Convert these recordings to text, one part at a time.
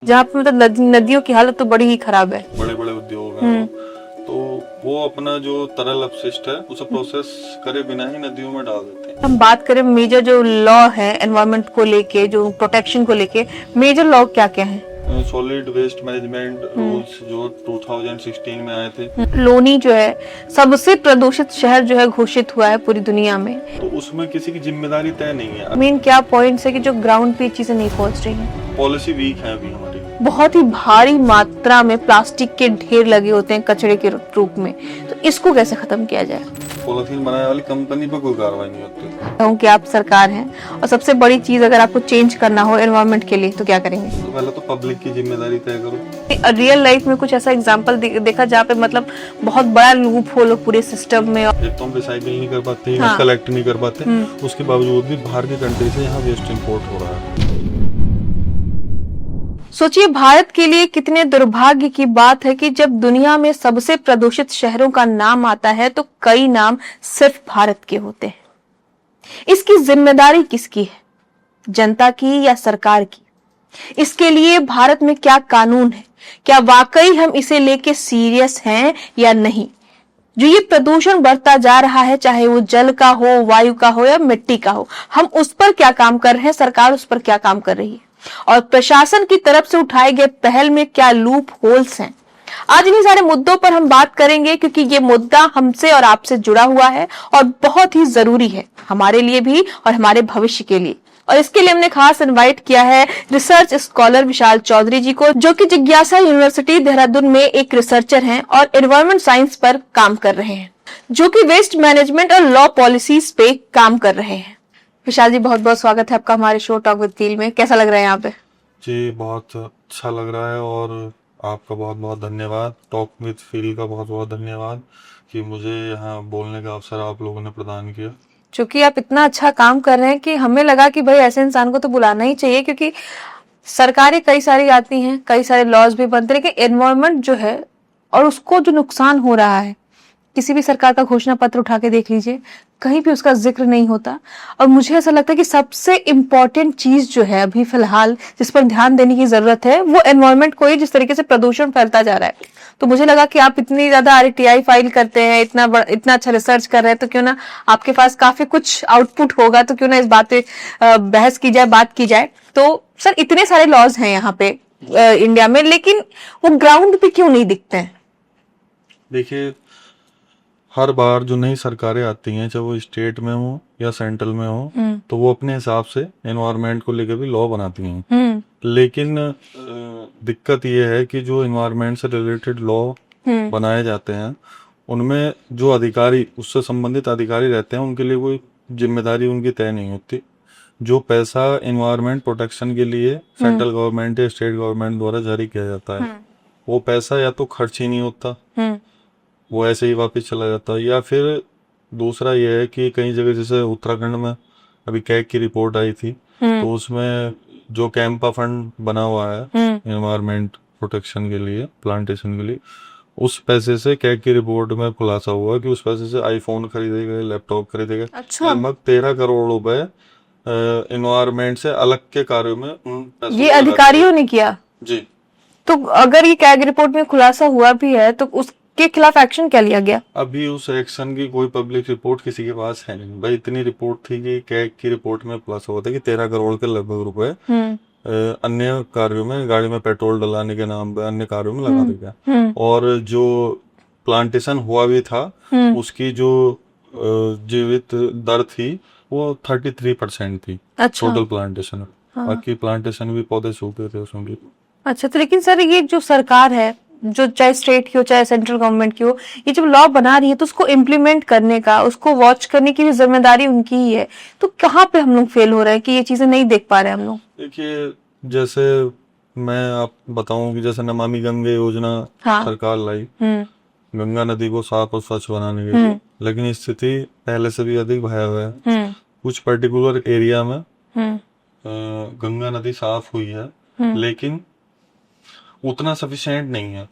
जहाँ पे मतलब नदियों की हालत तो बड़ी ही खराब है। बड़े बड़े उद्योग हैं तो वो अपना जो तरल अपशिष्ट है उसे प्रोसेस करे बिना ही नदियों में डाल देते हैं। हम बात करें मेजर जो लॉ है एनवायरनमेंट को लेके, जो प्रोटेक्शन को लेके, मेजर लॉ क्या क्या है? सॉलिड वेस्ट मैनेजमेंट रूल्स जो 2016 में आए थे। लोनी जो है सबसे प्रदूषित शहर जो है घोषित हुआ है पूरी दुनिया में। तो उसमें किसी की जिम्मेदारी तय नहीं है। मेन क्या पॉइंट्स है कि जो ग्राउंड पे चीजें नहीं पहुंच रही हैं। पॉलिसी वीक है अभी हमारी। बहुत ही भारी मात्रा में प्लास्टिक के ढेर लगे होते हैं कचरे के रूप में, तो इसको कैसे खत्म किया जाए? पॉलिथीन बनाने वाली कंपनी पर कोई कार्रवाई नहीं होती। कहूँ कि आप सरकार हैं और सबसे बड़ी चीज अगर आपको चेंज करना हो एनवायरनमेंट के लिए तो क्या करेंगे? तो पहले तो पब्लिक की जिम्मेदारी तय करो। रियल लाइफ में कुछ ऐसा एग्जांपल देखा जहाँ पे मतलब बहुत बड़ा लूप होल हो पूरे सिस्टम में। एक तो हम रिसाइकिल नहीं कर पाते, हाँ। कलेक्ट नहीं कर पाते, उसके बावजूद भी बाहर की कंट्री से यहाँ वेस्ट इंपोर्ट हो रहा है। सोचिए भारत के लिए कितने दुर्भाग्य की बात है कि जब दुनिया में सबसे प्रदूषित शहरों का नाम आता है तो कई नाम सिर्फ भारत के होते हैं। इसकी जिम्मेदारी किसकी है, जनता की या सरकार की? इसके लिए भारत में क्या कानून है? क्या वाकई हम इसे लेके सीरियस हैं या नहीं? जो ये प्रदूषण बढ़ता जा रहा है, चाहे वो जल का हो, वायु का हो या मिट्टी का हो, हम उस पर क्या काम कर रहे हैं, सरकार उस पर क्या काम कर रही है, और प्रशासन की तरफ से उठाए गए पहल में क्या लूप होल्स हैं? आज इन्हीं सारे मुद्दों पर हम बात करेंगे क्योंकि ये मुद्दा हमसे और आपसे जुड़ा हुआ है और बहुत ही जरूरी है हमारे लिए भी और हमारे भविष्य के लिए। और इसके लिए हमने खास इनवाइट किया है रिसर्च स्कॉलर विशाल चौधरी जी को, जो कि जिज्ञासा यूनिवर्सिटी देहरादून में एक रिसर्चर हैं और एनवायरमेंट साइंस पर काम कर रहे हैं, जो कि वेस्ट मैनेजमेंट और लॉ पॉलिसीज पे काम कर रहे हैं। विशाल जी, बहुत बहुत स्वागत है आपका हमारे शो टॉक विद फील में। कैसा लग रहा है यहाँ पे? जी बहुत अच्छा लग रहा है और आपका बहुत बहुत धन्यवाद, टॉक विद फील का बहुत बहुत धन्यवाद कि मुझे यहाँ बोलने का अवसर आप लोगों ने प्रदान किया। चूंकि आप इतना अच्छा काम कर रहे हैं कि हमें लगा कि भाई ऐसे इंसान को तो बुलाना ही चाहिए, क्योंकि सरकारें कई सारी आती हैं, कई सारे लॉज भी बनते हैं, लेकिन एनवायरनमेंट जो है और उसको जो नुकसान हो रहा है, किसी भी सरकार का घोषणा पत्र उठा के देख लीजिए, कहीं भी उसका जिक्र नहीं होता। और मुझे ऐसा लगता है कि सबसे इम्पोर्टेंट चीज जो है अभी फिलहाल जिस पर ध्यान देने की जरूरत है वो एनवायरनमेंट को ही, जिस तरीके से प्रदूषण फैलता जा रहा है। तो मुझे लगा कि आप इतनी ज्यादा आरटीआई फाइल करते हैं, इतना अच्छा रिसर्च कर रहे हैं, तो क्यों ना आपके पास काफी कुछ आउटपुट होगा, तो क्यों ना इस बात पे बहस की जाए, बात की जाए। तो सर, इतने सारे लॉज हैं यहाँ पे इंडिया में, लेकिन वो ग्राउंड पे क्यों नहीं दिखते हैं? देखिए, हर बार जो नई सरकारें आती हैं, चाहे वो स्टेट में हो या सेंट्रल में हो, तो वो अपने हिसाब से एनवायरनमेंट को लेकर भी लॉ बनाती हैं। लेकिन दिक्कत ये है कि जो एनवायरनमेंट से रिलेटेड लॉ बनाए जाते हैं उनमें जो अधिकारी, उससे संबंधित अधिकारी रहते हैं, उनके लिए कोई जिम्मेदारी उनकी तय नहीं होती। जो पैसा एनवायरनमेंट प्रोटेक्शन के लिए सेंट्रल गवर्नमेंट या स्टेट गवर्नमेंट द्वारा जारी किया जाता है, वो पैसा या तो खर्च ही नहीं होता, वो ऐसे ही वापस चला जाता है, या फिर दूसरा यह है कि कई जगह, जैसे उत्तराखंड में अभी कैग की रिपोर्ट आई थी, तो उसमें जो कैंपा फंड बना हुआ है एनवायरनमेंट प्रोटेक्शन के लिए, प्लांटेशन के लिए, उस पैसे से कैग की रिपोर्ट में खुलासा हुआ कि उस पैसे से आईफोन खरीदे गए, लैपटॉप खरीदे गए। अच्छा। लगभग 13 करोड़ रुपए एनवायरनमेंट से अलग के कार्यों में ये अधिकारियों ने किया जी। तो अगर ये कैग रिपोर्ट में खुलासा हुआ भी है तो उसके खिलाफ एक्शन क्या लिया गया? अभी उस एक्शन की कोई पब्लिक रिपोर्ट किसी के पास है नहीं भाई। इतनी रिपोर्ट थी कि कैग की रिपोर्ट में खुलासा हुआ था कि 13 करोड़ के लगभग रुपए अन्य कार्यों में, गाड़ी में पेट्रोल डलाने के नाम पे अन्य कार्यों में लगा दिया। और जो प्लांटेशन हुआ भी था उसकी जो जीवित दर थी वो 33% थी। अच्छा। Total plantation. बाकी प्लांटेशन भी पौधे सूखे थे उसमें भी। अच्छा, तो लेकिन सर ये जो सरकार है, जो चाहे स्टेट की हो चाहे सेंट्रल गवर्नमेंट की हो, ये जब लॉ बना रही है तो उसको इम्प्लीमेंट करने का, उसको वॉच करने की भी जिम्मेदारी उनकी ही है। तो कहाँ पे हम लोग फेल हो रहे हैं कि ये चीजें नहीं देख पा रहे हम लोग? देखिए, जैसे मैं आप बताऊं कि जैसे नमामि गंगे योजना सरकार लाई गंगा नदी को साफ और स्वच्छ बनाने के लिए, लेकिन स्थिति पहले से भी अधिक भयावह है। कुछ पर्टिकुलर एरिया में गंगा नदी साफ हुई है, लेकिन उतना सफिशिएंट नहीं है।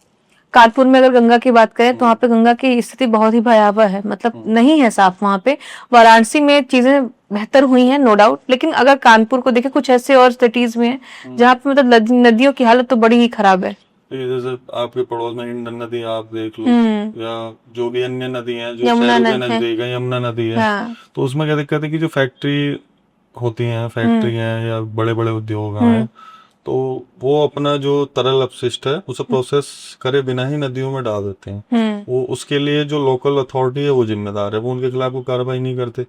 कानपुर में अगर गंगा की बात करें तो वहाँ पे गंगा की स्थिति बहुत ही भयावह है, मतलब नहीं है साफ वहाँ पे। वाराणसी में चीजें बेहतर हुई हैं, नो डाउट, लेकिन अगर कानपुर को देखें, कुछ ऐसे और सिटीज में हैं जहाँ पे मतलब नदियों की हालत तो बड़ी ही खराब है। ये जैसे आपके पड़ोस में हिंडन नदी आप देख लो, या जो भी अन्य नदी हैं जो यमुना शहरों के नदी है। नजदीक है, यमुना नदी है, हाँ। तो उसमें क्या दिक्कत है कि जो फैक्ट्री होती हैं, फैक्ट्री हैं या बड़े बड़े उद्योग हैं, तो वो अपना जो तरल अपशिष्ट है उसे प्रोसेस करे बिना ही नदियों में डाल देते हैं। वो उसके लिए जो लोकल अथॉरिटी है वो जिम्मेदार है, वो उनके खिलाफ कोई कार्रवाई नहीं करते।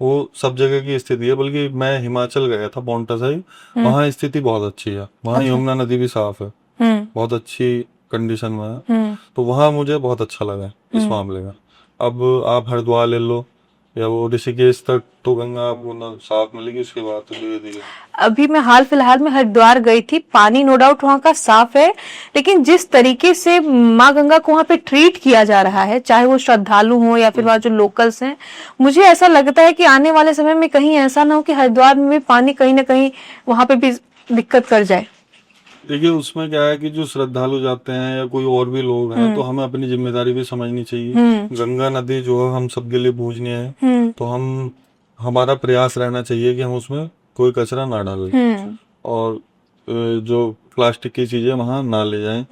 वो सब जगह की स्थिति है, बल्कि मैं हिमाचल गया था, पाउंटा साहिब, वहाँ स्थिति बहुत अच्छी है, वहाँ यमुना नदी भी साफ है, बहुत अच्छी कंडीशन में है, तो वहाँ मुझे बहुत अच्छा लगा इस मामले में। अब आप हरिद्वार ले लो या वो ऋषिकेश तक, तो गंगा आपको ना साफ मिलेगी, उसके बाद तो धीरे धीरे। अभी मैं हाल फिलहाल में हरिद्वार गई थी, पानी नो डाउट वहां का साफ है, लेकिन जिस तरीके से माँ गंगा को वहां पे ट्रीट किया जा रहा है, चाहे वो श्रद्धालु हो या फिर वहां जो लोकल्स हैं, मुझे ऐसा लगता है कि आने वाले समय में कहीं ऐसा ना हो कि हरिद्वार में भी पानी कहीं ना कहीं वहां पे भी दिक्कत कर जाए। देखिए उसमें क्या है कि जो श्रद्धालु जाते हैं या कोई और भी लोग हैं, तो हमें अपनी जिम्मेदारी भी समझनी चाहिए। गंगा नदी जो है हम सबके लिए पूजनीय है, तो हमारा प्रयास रहना चाहिए कि हम उसमें कोई कचरा ना डालें और जो प्लास्टिक की चीजें वहां ना ले जाएं।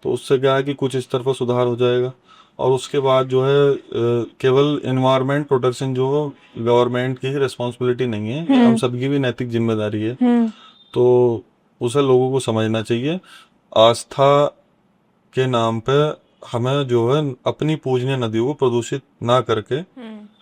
तो उससे क्या है कि कुछ इस तरफ सुधार हो जाएगा। और उसके बाद जो है केवल एनवायरमेंट प्रोटेक्शन जो गवर्नमेंट की ही रिस्पॉन्सिबिलिटी नहीं है, ये हम सबकी भी नैतिक जिम्मेदारी है। तो उसे लोगों को समझना चाहिए। आस्था के नाम पे हमें जो है अपनी पूजनीय नदियों को प्रदूषित ना करके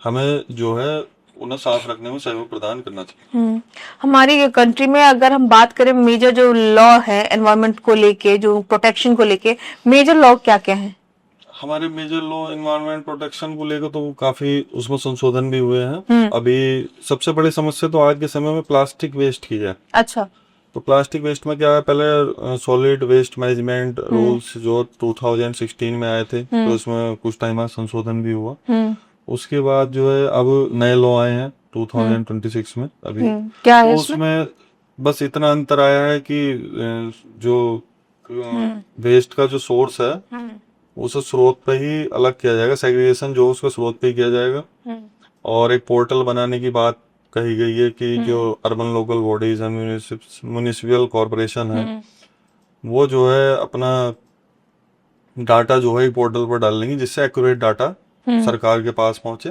हमें जो है उन्हें साफ रखने में सहयोग प्रदान करना चाहिए। हमारी कंट्री में अगर हम बात करें, मेजर जो लॉ है एनवायरमेंट को लेके, जो प्रोटेक्शन को लेके, मेजर लॉ क्या क्या है? हमारे मेजर लॉ एनवायरमेंट प्रोटेक्शन को लेकर तो काफी उसमें संशोधन भी हुए हैं। अभी सबसे बड़ी समस्या तो आज के समय में प्लास्टिक वेस्ट की है। अच्छा। तो प्लास्टिक वेस्ट में क्या है, पहले सॉलिड वेस्ट मैनेजमेंट रूल्स जो 2016 में आए थे, तो उसमें कुछ टाइम बाद संशोधन भी हुआ। उसके बाद जो है अब नए लॉ आए हैं 2026 में अभी। क्या है तो उसमें बस इतना अंतर आया है कि जो वेस्ट का जो सोर्स है उसे स्रोत पे ही अलग किया जाएगा, सेग्रीगेशन जो उसका स्रोत पे ही किया जाएगा। और एक पोर्टल बनाने की बात कही गई है कि जो अर्बन लोकल बॉडीज है, म्युनिसिपल कॉरपोरेशन है, वो जो है अपना डाटा जो है पोर्टल पर डाल लेंगी, जिससे एक्यूरेट डाटा सरकार के पास पहुंचे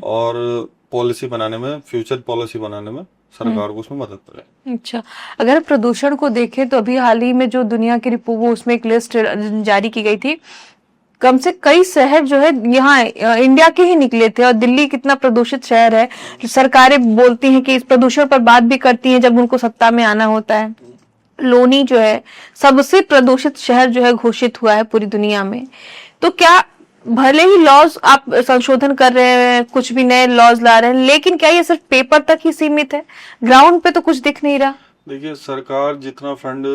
और पॉलिसी बनाने में, फ्यूचर पॉलिसी बनाने में सरकार को उसमें मदद करे। अच्छा, अगर प्रदूषण को देखें तो अभी हाल ही में जो दुनिया की रिपोर्ट, वो उसमें एक लिस्ट जारी की गई थी, कम से कई शहर जो है यहाँ इंडिया के ही निकले थे। और दिल्ली कितना प्रदूषित शहर है, सरकारें बोलती हैं कि इस प्रदूषण पर बात भी करती हैं जब उनको सत्ता में आना होता है। लोनी जो है सबसे प्रदूषित शहर जो है घोषित हुआ है पूरी दुनिया में। तो क्या भले ही लॉज आप संशोधन कर रहे हैं, कुछ भी नए लॉज ला रहे हैं, लेकिन क्या ये सिर्फ पेपर तक ही सीमित है? ग्राउंड पे तो कुछ दिख नहीं रहा। देखिए सरकार जितना फंड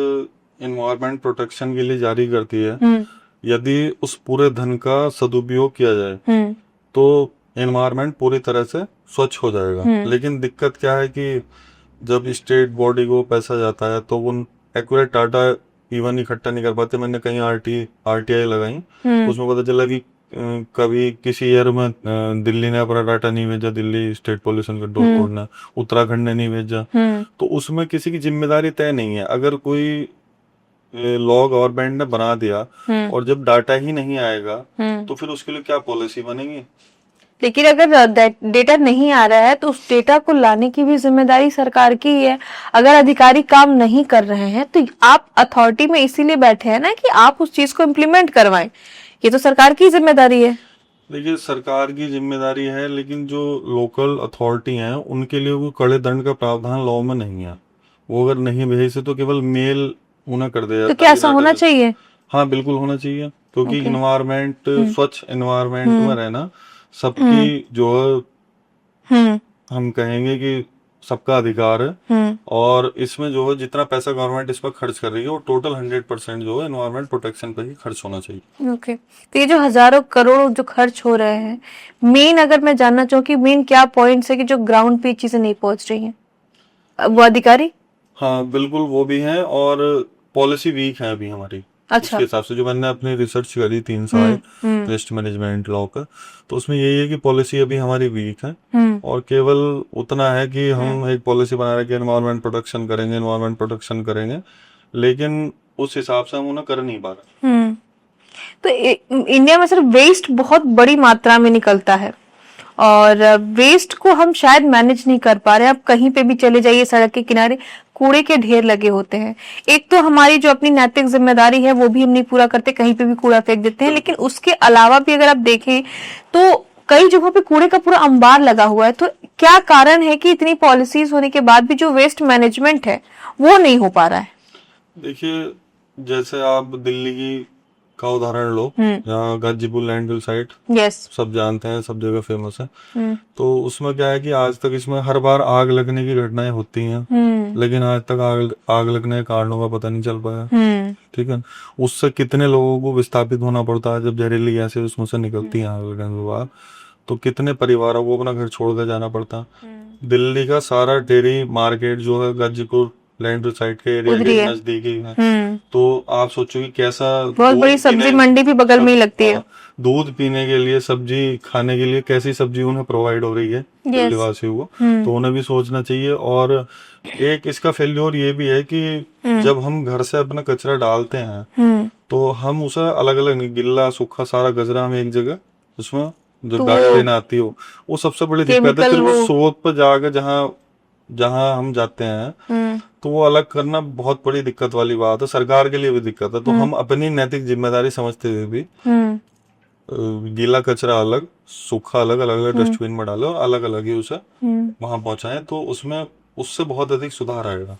एनवायरमेंट प्रोटेक्शन के लिए जारी करती है, यदि उस पूरे धन का सदुपयोग किया जाए तो एनवायरमेंट पूरी तरह से स्वच्छ हो जाएगा। लेकिन दिक्कत क्या है कि जब स्टेट बॉडी को पैसा जाता है तो वो एक्यूरेट डाटा इवन इकट्ठा नहीं कर पाते। मैंने कहीं आरटीआई लगाई, उसमें पता चला कि कभी किसी ईयर में दिल्ली ने अपना डाटा नहीं भेजा, Delhi state pollution control board ने, उत्तराखंड ने नहीं भेजा। तो उसमें किसी की जिम्मेदारी तय नहीं है। अगर कोई लॉ गवर्नमेंट ने बना दिया और जब डाटा ही नहीं आएगा तो फिर उसके लिए क्या पॉलिसी बनेगी? लेकिन अगर डेटा नहीं आ रहा है तो उस डेटा को लाने की भी जिम्मेदारी सरकार की ही है। अगर अधिकारी काम नहीं कर रहे हैं तो आप अथॉरिटी में इसीलिए बैठे हैं ना कि आप उस चीज को इम्प्लीमेंट करवाएं। ये तो सरकार की जिम्मेदारी है। देखिए सरकार की जिम्मेदारी है, लेकिन जो लोकल अथॉरिटी हैं उनके लिए वो कड़े दंड का प्रावधान लॉ में नहीं है। वो अगर नहीं भेजे तो केवल मेल उन्हें कर दिया तो क्या ऐसा होना चाहिए? हाँ बिल्कुल होना चाहिए, क्योंकि इन्वायरमेंट, स्वच्छ इन्वायरमेंट में रहना सबकी जो हम कहेंगे कि सबका अधिकार है। और इसमें जो है जितना पैसा गवर्नमेंट इस पर खर्च कर रही है वो टोटल 100% जो है एनवायरमेंट प्रोटेक्शन पर ही खर्च होना चाहिए। ओके। तो ये जो हजारों करोड़ जो खर्च हो रहे हैं, मेन अगर मैं जानना चाहूँ कि मेन क्या पॉइंट्स है कि जो ग्राउंड पे चीजें नहीं पहुंच रही हैं, वो अधिकारी? हाँ बिल्कुल वो भी हैं, और पॉलिसी वीक है अभी हमारी। अच्छा। उसके हिसाब से जो मैंने अपनी रिसर्च करी 3 साल वेस्ट मैनेजमेंट लॉ का, तो उसमें यही है कि पॉलिसी अभी हमारी वीक है और केवल उतना है कि हम एक पॉलिसी बना रहे हैं कि एनवायरमेंट प्रोटेक्शन करेंगे, लेकिन उस हिसाब से हम उन्हें कर नहीं पा रहे। तो इंडिया में सिर्फ वेस्ट बहुत बड़ी मात्रा में निकलता है और वेस्ट को हम शायद मैनेज नहीं कर पा रहे। आप कहीं पे भी चले जाइए, सड़क के किनारे कूड़े के ढेर लगे होते हैं। एक तो हमारी जो अपनी नैतिक जिम्मेदारी है वो भी हम नहीं पूरा करते, कहीं पे भी कूड़ा फेंक देते हैं, लेकिन उसके अलावा भी अगर आप देखें तो कई जगहों पे कूड़े का पूरा अंबार लगा हुआ है। तो क्या कारण है कि इतनी पॉलिसीज होने के बाद भी जो वेस्ट मैनेजमेंट है वो नहीं हो पा रहा है? देखिए, जैसे आप दिल्ली का उदाहरण लो या गाजीपुर लैंडफिल साइट, यस, सब जानते हैं, सब जगह फेमस है। तो उसमें क्या है कि आज तक इसमें हर बार आग लगने की घटनाएं होती हैं, लेकिन आज तक आग लगने के कारणों का पता नहीं चल पाया। ठीक है, उससे कितने लोगों को विस्थापित होना पड़ता है जब जहरीली गैसें उसमें से निकलती हैं आग लगने के बाद, तो कितने परिवारों को अपना घर छोड़कर जाना पड़ता। दिल्ली का सारा डेयरी मार्केट जो है गाजीपुर लैंड साइड के एरिया के नजदीक ही है। तो आप सोचो कि कैसा बहुत बड़ी सब्जी मंडी भी बगल में ही लगती है। दूध पीने के लिए, सब्जी खाने के लिए कैसी सब्जी उन्हें प्रोवाइड हो रही है दिल्ली वासियों को, तो उन्हें भी सोचना चाहिए। और एक इसका फेल्योर ये भी है कि जब हम घर से अपना कचरा डालते हैं तो हम उसे अलग अलग, गिल्ला सूखा सारा कचरा हम एक जगह, उसमें जो डस्टबिन आती हो, वो सबसे बड़ी दिक्कत है। फिर वो स्रोत पर जाकर जहाँ हम जाते हैं तो वो अलग करना बहुत बड़ी दिक्कत वाली बात है, सरकार के लिए भी दिक्कत है। तो हम अपनी नैतिक जिम्मेदारी समझते हुए भी गीला कचरा अलग, सूखा अलग, अलग अलग डस्टबिन में डालो, अलग अलग ही उसे वहां पहुंचाएं, तो उसमें उससे बहुत अधिक सुधार आएगा।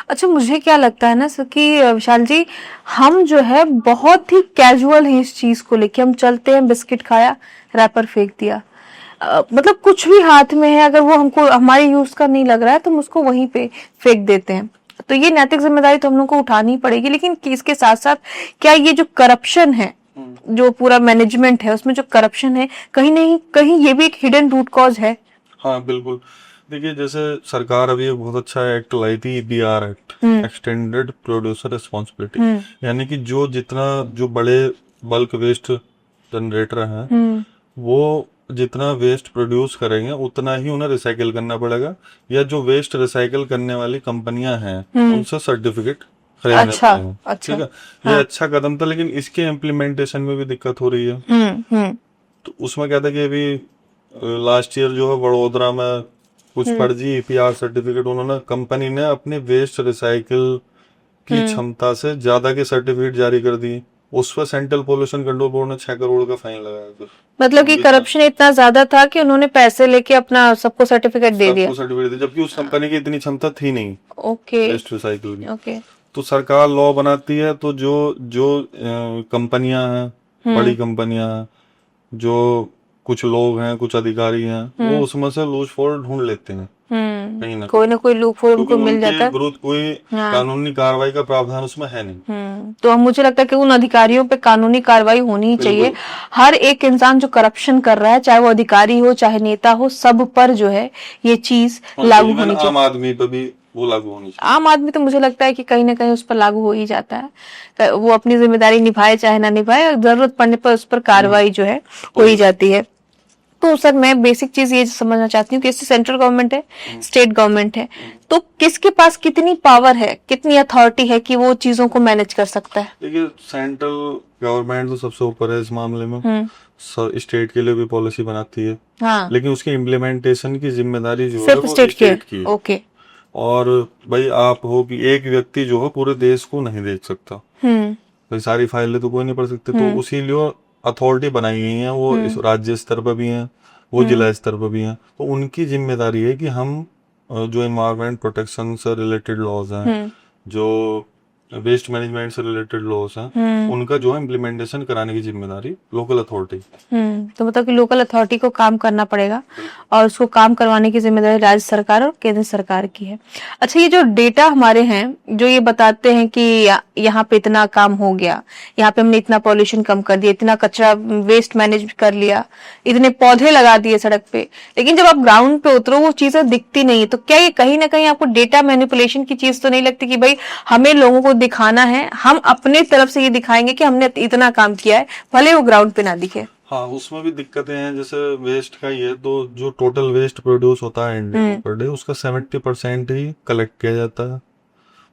अच्छा, मुझे क्या लगता है ना सर कि विशाल जी, हम जो है बहुत ही कैजुअल हैं इस चीज को लेके। हम चलते हैं, बिस्किट खाया, रैपर फेंक दिया, मतलब कुछ भी हाथ में है, अगर वो हमको हमारे यूज का नहीं लग रहा है तो हम उसको वहीं पे फेंक देते हैं। तो ये नैतिक जिम्मेदारी तो हम लोग को उठानी पड़ेगी, लेकिन इसके साथ साथ क्या ये जो करप्शन है, जो पूरा मैनेजमेंट है, उसमें जो करप्शन है, कहीं नहीं कहीं ये भी एक हिडन रूट कॉज है? हाँ बिल्कुल। देखिए, जैसे सरकार अभी एक बहुत अच्छा एक्ट लाई थी, EPR act, extended producer responsibility, यानी कि जो बड़े बल्क वेस्ट जनरेटर हैं वो जितना वेस्ट प्रोड्यूस करेंगे उतना ही उन्हें रिसाइकिल करना पड़ेगा, या जो वेस्ट रिसाइकिल करने वाली कंपनियां हैं उनसे सर्टिफिकेट खरीदने पड़ेंगे। अच्छा, ठीक है, ये अच्छा कदम था, लेकिन इसके इम्प्लीमेंटेशन में भी दिक्कत हो रही है। तो उसमें क्या था कि अभी लास्ट ईयर जो है वडोदरा में कुछ फर्जी EPR सर्टिफिकेट, उन्होंने कंपनी ने अपने वेस्ट रिसाइकिल की क्षमता से ज्यादा के सर्टिफिकेट जारी कर दिए। उस पर सेंट्रल पोल्यूशन कंट्रोल बोर्ड ने 6 करोड़ का फाइन लगाया। मतलब कि करप्शन इतना ज्यादा था कि उन्होंने पैसे लेके अपना सबको सर्टिफिकेट दे दिया, जबकि उस कंपनी की इतनी क्षमता थी नहीं वेस्ट रिसाइकिल की। ओके। तो सरकार लॉ बनाती है, तो जो कंपनियां हैं, बड़ी कंपनियां, जो कुछ लोग हैं, कुछ अधिकारी हैं, वो उसमें से लूज होल ढूंढ लेते हैं, कहीं ना कोई लूप होल उनको मिल जाता है। विरुद्ध कोई कानूनी कार्रवाई का प्रावधान उसमें है नहीं। तो मुझे लगता है कि उन अधिकारियों पे कानूनी कार्रवाई होनी ही चाहिए। हर एक इंसान जो करप्शन कर रहा है, चाहे वो अधिकारी हो चाहे नेता हो, सब पर जो है ये चीज लागू होनी चाहिए। आम आदमी पर भी वो लागू होनी चाहिए। आम आदमी तो मुझे लगता है कि कहीं ना कहीं उस पर लागू हो ही जाता है, वो अपनी जिम्मेदारी निभाए चाहे ना निभाए, जरूरत पड़ने पर उस पर कार्रवाई जो है हो ही जाती है। तो सर, मैं बेसिक चीज ये समझना चाहती हूँ कि इससे सेंट्रल गवर्नमेंट है, स्टेट गवर्नमेंट है, तो किसके पास कितनी पावर है, कितनी अथॉरिटी है कि वो चीजों को मैनेज कर सकता है? देखिए, सेंट्रल गवर्नमेंट तो सबसे ऊपर है इस मामले में, स्टेट के लिए भी पॉलिसी बनाती है, लेकिन उसके इम्प्लीमेंटेशन की जिम्मेदारी जो है वो स्टेट की है। ओके। और भाई आप हो कि एक व्यक्ति जो है पूरे देश को नहीं देख सकता, भाई सारी फाइलें तो कोई नहीं पढ़ सकते, तो उसी लिए अथॉरिटी बनाई गई है, वो इस राज्य स्तर पर भी हैं, वो जिला स्तर पर भी हैं। तो उनकी जिम्मेदारी है कि हम जो एनवायरमेंट प्रोटेक्शन से रिलेटेड लॉज हैं, जो वेस्ट मैनेजमेंट से रिलेटेड लॉज हैं, उनका जो है इम्प्लीमेंटेशन कराने की जिम्मेदारी लोकल अथॉरिटी। तो मतलब कि लोकल अथॉरिटी को काम करना पड़ेगा और उसको काम करवाने की जिम्मेदारी राज्य सरकार और केंद्र सरकार की है। अच्छा, ये जो डेटा हमारे हैं जो ये बताते हैं कि यहाँ पे इतना काम हो गया, यहाँ पे हमने इतना पॉल्यूशन कम कर दिया, इतना कचरा वेस्ट मैनेज कर लिया, इतने पौधे लगा दिए सड़क पे, लेकिन जब आप ग्राउंड पे उतरो वो चीजें दिखती नहीं है। तो क्या ये कहीं ना कहीं आपको डेटा मैनिपुलेशन की चीज तो नहीं लगती कि भाई हमें लोगों को दिखाना है, हम अपने तरफ से ये दिखाएंगे कि हमने इतना काम किया है, भले वो ग्राउंड पे ना दिखे। हाँ, उसमें भी दिक्कतें हैं। जैसे वेस्ट का ये, तो जो टोटल वेस्ट प्रोड्यूस होता है इंडिया में पर डे, उसका 70% ही कलेक्ट किया जाता है।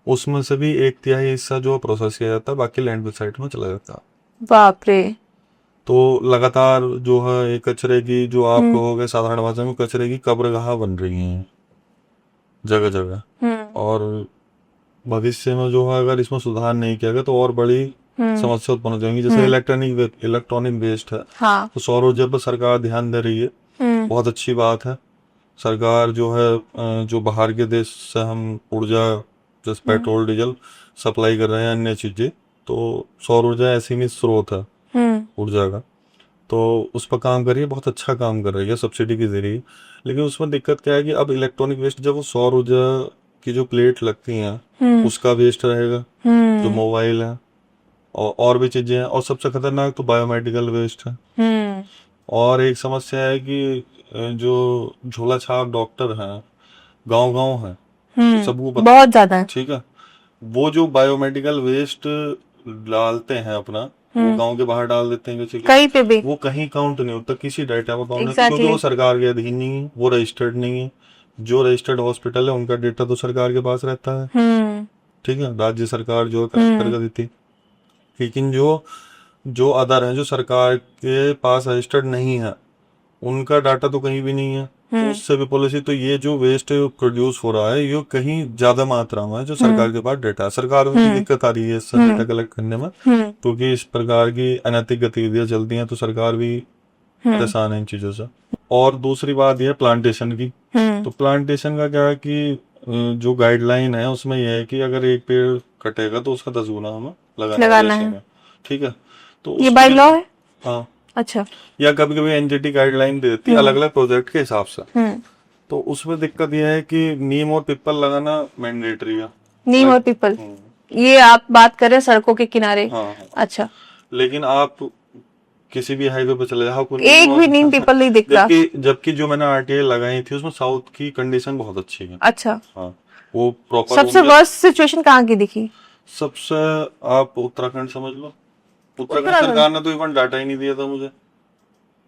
उसमें से भी 1/3 हिस्सा जो प्रोसेस किया जाता है, बाकी लैंडफिल साइट में चला जाता है। बाप रे। तो लगातार जो है ये कचरे की, जो आप कहोगे साधारण भाषा में, कचरे की कब्रगाह बन रही हैं जगह जगह। और भविष्य में जो है अगर इसमें सुधार नहीं किया गया तो और बड़ी समस्या उत्पन्न हो जाएंगी। जैसे इलेक्ट्रॉनिक वेस्ट है, हाँ। तो सौर ऊर्जा पर सरकार ध्यान दे रही है, बहुत अच्छी बात है। सरकार जो है जो बाहर के देश से हम ऊर्जा, जैसे पेट्रोल डीजल सप्लाई कर रहे हैं, अन्य चीजें, तो सौर ऊर्जा ऐसी ही स्रोत है ऊर्जा का, तो उस पर काम करिए, बहुत अच्छा काम कर रही है सब्सिडी के जरिए। लेकिन उसमें दिक्कत क्या है कि अब इलेक्ट्रॉनिक वेस्ट, जब वो सौर ऊर्जा की जो प्लेट लगती हैं उसका वेस्ट रहेगा, जो मोबाइल है और भी चीजें हैं। और सबसे खतरनाक तो बायोमेडिकल वेस्ट है। और एक समस्या है कि जो झोला छाप डॉक्टर हैं गांव गांव है, सबको पता, बहुत ज्यादा है। ठीक है, वो जो बायोमेडिकल वेस्ट डालते हैं अपना, वो गांव के बाहर डाल देते हैं किसी के, कहीं पे भी वो कहीं काउंट नहीं होता, किसी डाटा में काउंट नहीं, क्योंकि वो सरकार के अधीन नहीं है, वो रजिस्टर्ड नहीं है। जो रजिस्टर्ड हॉस्पिटल है उनका डेटा तो सरकार के पास रहता है, ठीक है, राज्य सरकार जो कर देती है। लेकिन जो अदर है, जो सरकार के पास रजिस्टर्ड नहीं है, उनका डाटा तो कहीं भी नहीं है, तो उससे भी पॉलिसी। तो ये जो वेस्ट प्रोड्यूस हो रहा है, ये कहीं ज्यादा मात्रा में है जो सरकार के पास डेटा है। सरकार की दिक्कत आ रही है इससे डेटा कलेक्ट करने में, क्योंकि इस प्रकार की अनैतिक गतिविधियां चलती हैं, तो सरकार भी परेशान है इन चीजों से। और दूसरी बात यह प्लांटेशन की। तो प्लांटेशन का क्या है कि जो गाइडलाइन है उसमें यह है कि अगर एक पेड़ कटेगा तो उसका 10 गुना हमें लगाना है, ठीक है। तो ये बाय लॉ है। हाँ, अच्छा। या कभी कभी एनजीटी गाइडलाइन दे देती है अलग अलग प्रोजेक्ट के हिसाब से। तो उसमें दिक्कत यह है कि नीम और पिपल लगाना मैंडेटरी है। नीम और पीपल, ये आप बात कर रहे हैं सड़कों के किनारे। हाँ। अच्छा। लेकिन आप किसी भी हाईवे पे चले जाओ, एक भी नीम पीपल नहीं दिख रहा। जबकि जो मैंने आरटीआई लगाई थी उसमें साउथ की कंडीशन बहुत अच्छी है। अच्छा। हाँ, वो प्रॉपर। सबसे वर्स्ट सिचुएशन कहाँ की दिखी? सबसे, आप उत्तराखंड समझ लो, उत्तराखंड सरकार ने तो इवन डाटा ही नहीं दिया था मुझे।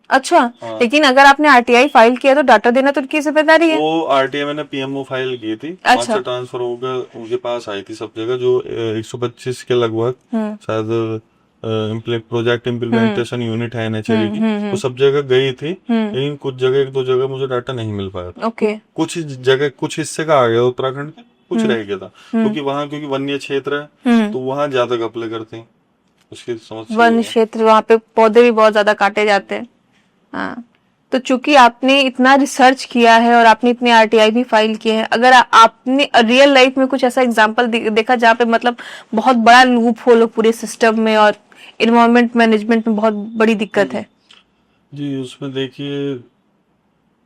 अच्छा। हाँ। लेकिन अगर आपने आरटीआई फाइल किया तो डाटा देना तो उनकी जिम्मेदारी है। वो आरटीआई मैंने पीएमओ फाइल की थी। अच्छा। ट्रांसफर होकर उनके पास आई थी सब जगह, जो 125 के लगभग शायद प्रोजेक्ट इम्प्लीमेंटेशन यूनिट है एनएचएआई की, वो सब जगह गई थी। लेकिन कुछ जगह, 1-2 जगह मुझे डाटा नहीं मिल पाया था। ओके। कुछ जगह, कुछ हिस्से का आ गया उत्तराखंड के, कुछ रह गया था, क्योंकि वन्य क्षेत्र है, तो वहाँ ज्यादा घपले करते हैं, उसकी समस्या। वन क्षेत्र, वहाँ पे पौधे भी बहुत ज्यादा काटे जाते हैं। हाँ, तो चूंकि आपने इतना रिसर्च किया है और आपने इतने आरटीआई भी फाइल किए हैं, अगर आपने रियल लाइफ में कुछ ऐसा एग्जांपल देखा जहाँ पे मतलब बहुत बड़ा लूप होल पूरे सिस्टम में और इन्वायरमेंट मैनेजमेंट में बहुत बड़ी दिक्कत है? जी, उसमें देखिए,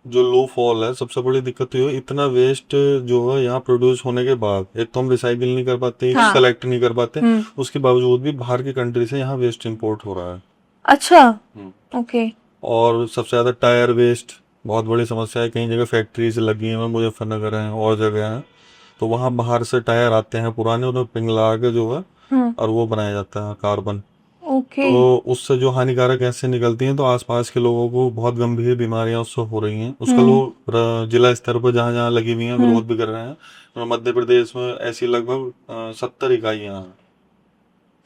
जो लो फॉल है, सबसे बड़ी दिक्कत तो ये, इतना वेस्ट जो है यहाँ प्रोड्यूस होने के बाद, एक तो हम रिसाइकिल नहीं कर पाते, हाँ। कलेक्ट नहीं कर पाते, उसके बावजूद भी बाहर की कंट्री से यहाँ वेस्ट इंपोर्ट हो रहा है। अच्छा। ओके। और सबसे ज्यादा टायर वेस्ट बहुत बड़ी समस्या है। कई जगह फैक्ट्रीज लगी हैं, मुजफ्फरनगर है और जगह है, तो वहाँ बाहर से टायर आते हैं पुराने, उन्हें पिघला के जो है और वो बनाया जाता है कार्बन। ओके। तो उससे जो हानिकारक गैसें निकलती हैं, तो आसपास के लोगों को बहुत गंभीर बीमारियां उससे हो रही हैं। उसका लोग जिला स्तर पर जहाँ जहाँ लगी हुई हैं विरोध भी कर रहे हैं। मध्य प्रदेश में ऐसी लगभग 70 इकाइयां हैं।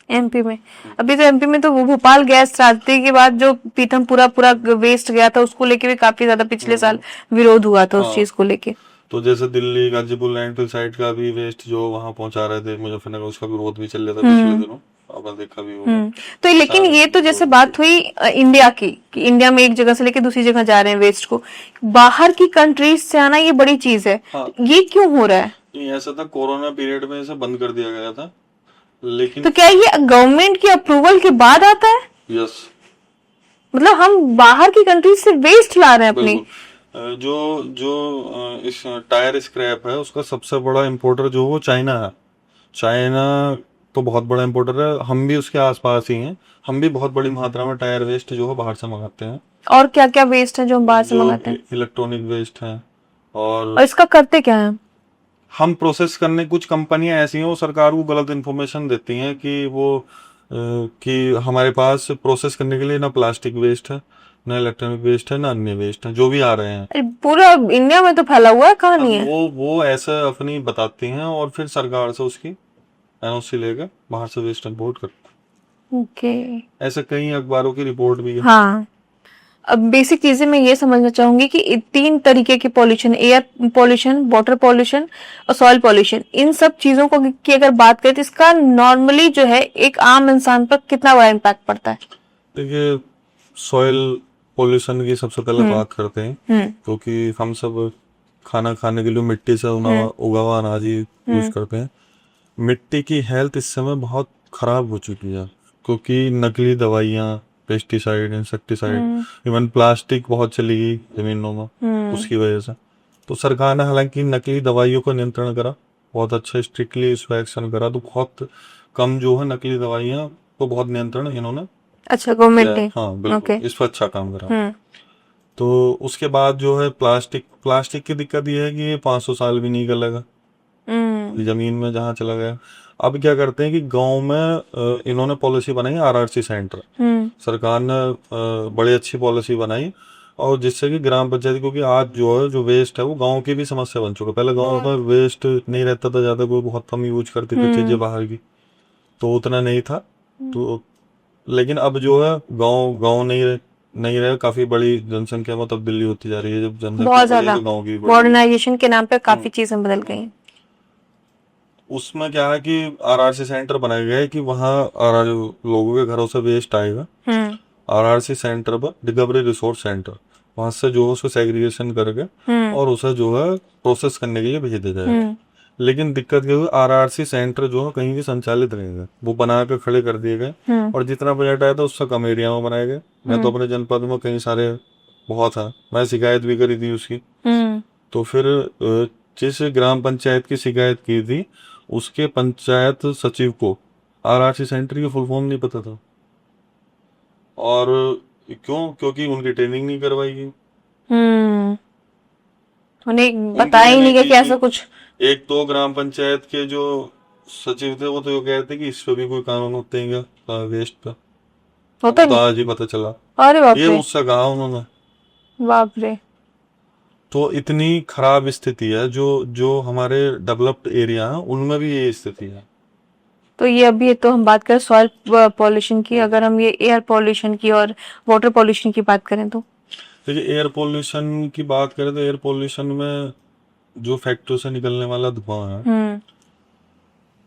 एमपी में, अभी तो एमपी में तो वो भोपाल गैस त्रासदी के बाद जो पीथमपुरा पूरा वेस्ट गया था, उसको लेके भी काफी ज्यादा पिछले साल विरोध हुआ था उस चीज को लेके। तो जैसे दिल्ली गाजीपुर लैंडफिल साइट का भी वेस्ट जो वहां पहुंचा रहे थे मुजफ्फरनगर, उसका विरोध भी चल रहा था पिछले दिनों, आपने देखा भी होगा। तो लेकिन ये तो जैसे बात हुई इंडिया की, कि इंडिया में एक जगह से लेके दूसरी जगह जा रहे हैं वेस्ट को, बाहर की कंट्रीज से आना ये बड़ी चीज है। हाँ। ये क्यों हो रहा है? ऐसा था, कोरोना पीरियड में इसे बंद कर दिया गया था। लेकिन तो क्या ये गवर्नमेंट की अप्रूवल के बाद आता है? यस। मतलब हम बाहर की कंट्रीज से वेस्ट ला रहे हैं अपनी। जो इस टायर स्क्रैप है, उसका सबसे बड़ा इंपोर्टर जो वो चाइना है। चाइना तो बहुत बड़ा इंपोर्टर है, हम भी उसके आसपास ही हैं। हम भी बहुत बड़ी मात्रा में टायर वेस्ट जो है बाहर से मंगाते हैं। और क्या क्या वेस्ट है जो हम बाहर से मंगाते हैं? इलेक्ट्रॉनिक वेस्ट है। और इसका करते क्या है? हम प्रोसेस करने, कुछ कंपनियां ऐसी हैं वो सरकार को गलत इन्फॉर्मेशन देती हैं कि कि हमारे पास प्रोसेस करने के लिए ना प्लास्टिक वेस्ट है, ना इलेक्ट्रॉनिक वेस्ट है, ना अन्य वेस्ट है, जो भी आ रहे हैं। अरे पूरा इंडिया में तो फैला हुआ है, कहाँ अब नहीं है? वो ऐसा अपनी बताती हैं और फिर सरकार से उसकी एनओसी लेकर बाहर से वेस्ट इम्पोर्ट करते ओके। हैं। ऐसे कई अखबारों की रिपोर्ट भी है। हाँ, अब बेसिक चीजें मैं ये समझना चाहूंगी कि 3 तरीके के pollution, air pollution, water pollution और सॉइल पॉल्यूशन, इन सब चीजों को की अगर बात करें तो इसका नॉर्मली जो है एक आम इंसान पर कितना बड़ा इम्पैक्ट पड़ता है? देखिए, सॉइल पोल्यूशन की सबसे पहले बात करते हैं, क्योंकि हम सब खाना खाने के लिए मिट्टी से उगा हुआ अनाज ही यूज करते हैं। मिट्टी की हेल्थ इस समय बहुत खराब हो चुकी है, क्योंकि नकली दवाइयाँ, पेस्टिसाइड, इंसेक्टिसाइड, इवन प्लास्टिक बहुत चली गई जमीनों में उसकी वजह से। तो सरकार ने हालांकि नकली दवाइयों को नियंत्रण करा, बहुत अच्छा स्ट्रिक्टली इस पर एक्शन करा, तो बहुत कम जो है नकली दवाइयाँ को बहुत नियंत्रण इन्होंने अच्छा, गवर्नमेंट किया। ने? हाँ बिल्कुल, ओके। इस पर अच्छा काम करा। तो उसके बाद जो है प्लास्टिक की दिक्कत ये है कि ये 500 साल भी नहीं गलेगा जमीन में जहाँ चला गया। अब क्या करते हैं कि गांव में इन्होंने पॉलिसी बनाई, आरआरसी सेंटर। सरकार ने बड़ी अच्छी पॉलिसी बनाई, और जिससे कि ग्राम पंचायत, क्योंकि आज जो है जो वेस्ट है वो गांव की भी समस्या बन चुका है। पहले गांव में वेस्ट नहीं रहता था ज्यादा, कोई बहुत कम यूज करती थी चीजें बाहर की, तो उतना नहीं था। तो लेकिन अब जो है गांव गांव नहीं रहे, काफी बड़ी जनसंख्या में तब्दीली होती जा रही है। जब जनसंख्या बहुत बढ़ी है ज्यादा तो गांव की भी बढ़ी है। मॉडर्नाइजेशन के नाम पे काफी चीजें बदल गई हैं। उसमें क्या है कि आरआरसी सेंटर बनाए गए कि वहाँ लोगों के घरों से वेस्ट आएगा, आरआरसी सेंटर पर, रिकवरी रिसोर्स सेंटर, वहां से जो है उसको सेग्रीगेशन करके और उसे जो है प्रोसेस करने के लिए भेज दिया जाएगा। लेकिन दिक्कत क्या हुई, आरआरसी सेंटर जो है कहीं भी संचालित रहेगा, वो बना के खड़े कर दिए गए, और जितना बजट आया था उससे कम एरिया में बनाए गए। मैं तो अपने जनपद में कई सारे बहुत है, मैं शिकायत भी करी थी उसकी। तो फिर जिस ग्राम पंचायत की शिकायत की थी, उसके पंचायत सचिव को आरआरसी सेंटर की फुल फॉर्म नहीं पता था। और क्योंकि उनकी ट्रेनिंग नहीं करवाई गई, उन्हें बताया ही नहीं कि ऐसा कुछ। एक तो ग्राम पंचायत के जो सचिव थे वो तो ये कह रहे थे कि इस पे भी कोई कानून होते हैं क्या वेस्ट पे, होता तो नहीं। आज ही पता चला। अरे बाप ये रे, मुझसे कहा उन्होंने। बाप रे। तो इतनी खराब स्थिति है, जो जो हमारे डेवलप्ड एरिया है उनमें भी ये स्थिति है। तो ये अभी तो हम बात करें सॉइल पॉल्यूशन की, अगर हम ये एयर पॉल्यूशन की और वाटर पॉल्यूशन की बात करें तो? देखिए, एयर पोल्यूशन की बात करें तो एयर पोल्यूशन में जो फैक्ट्री से निकलने वाला धुआं है,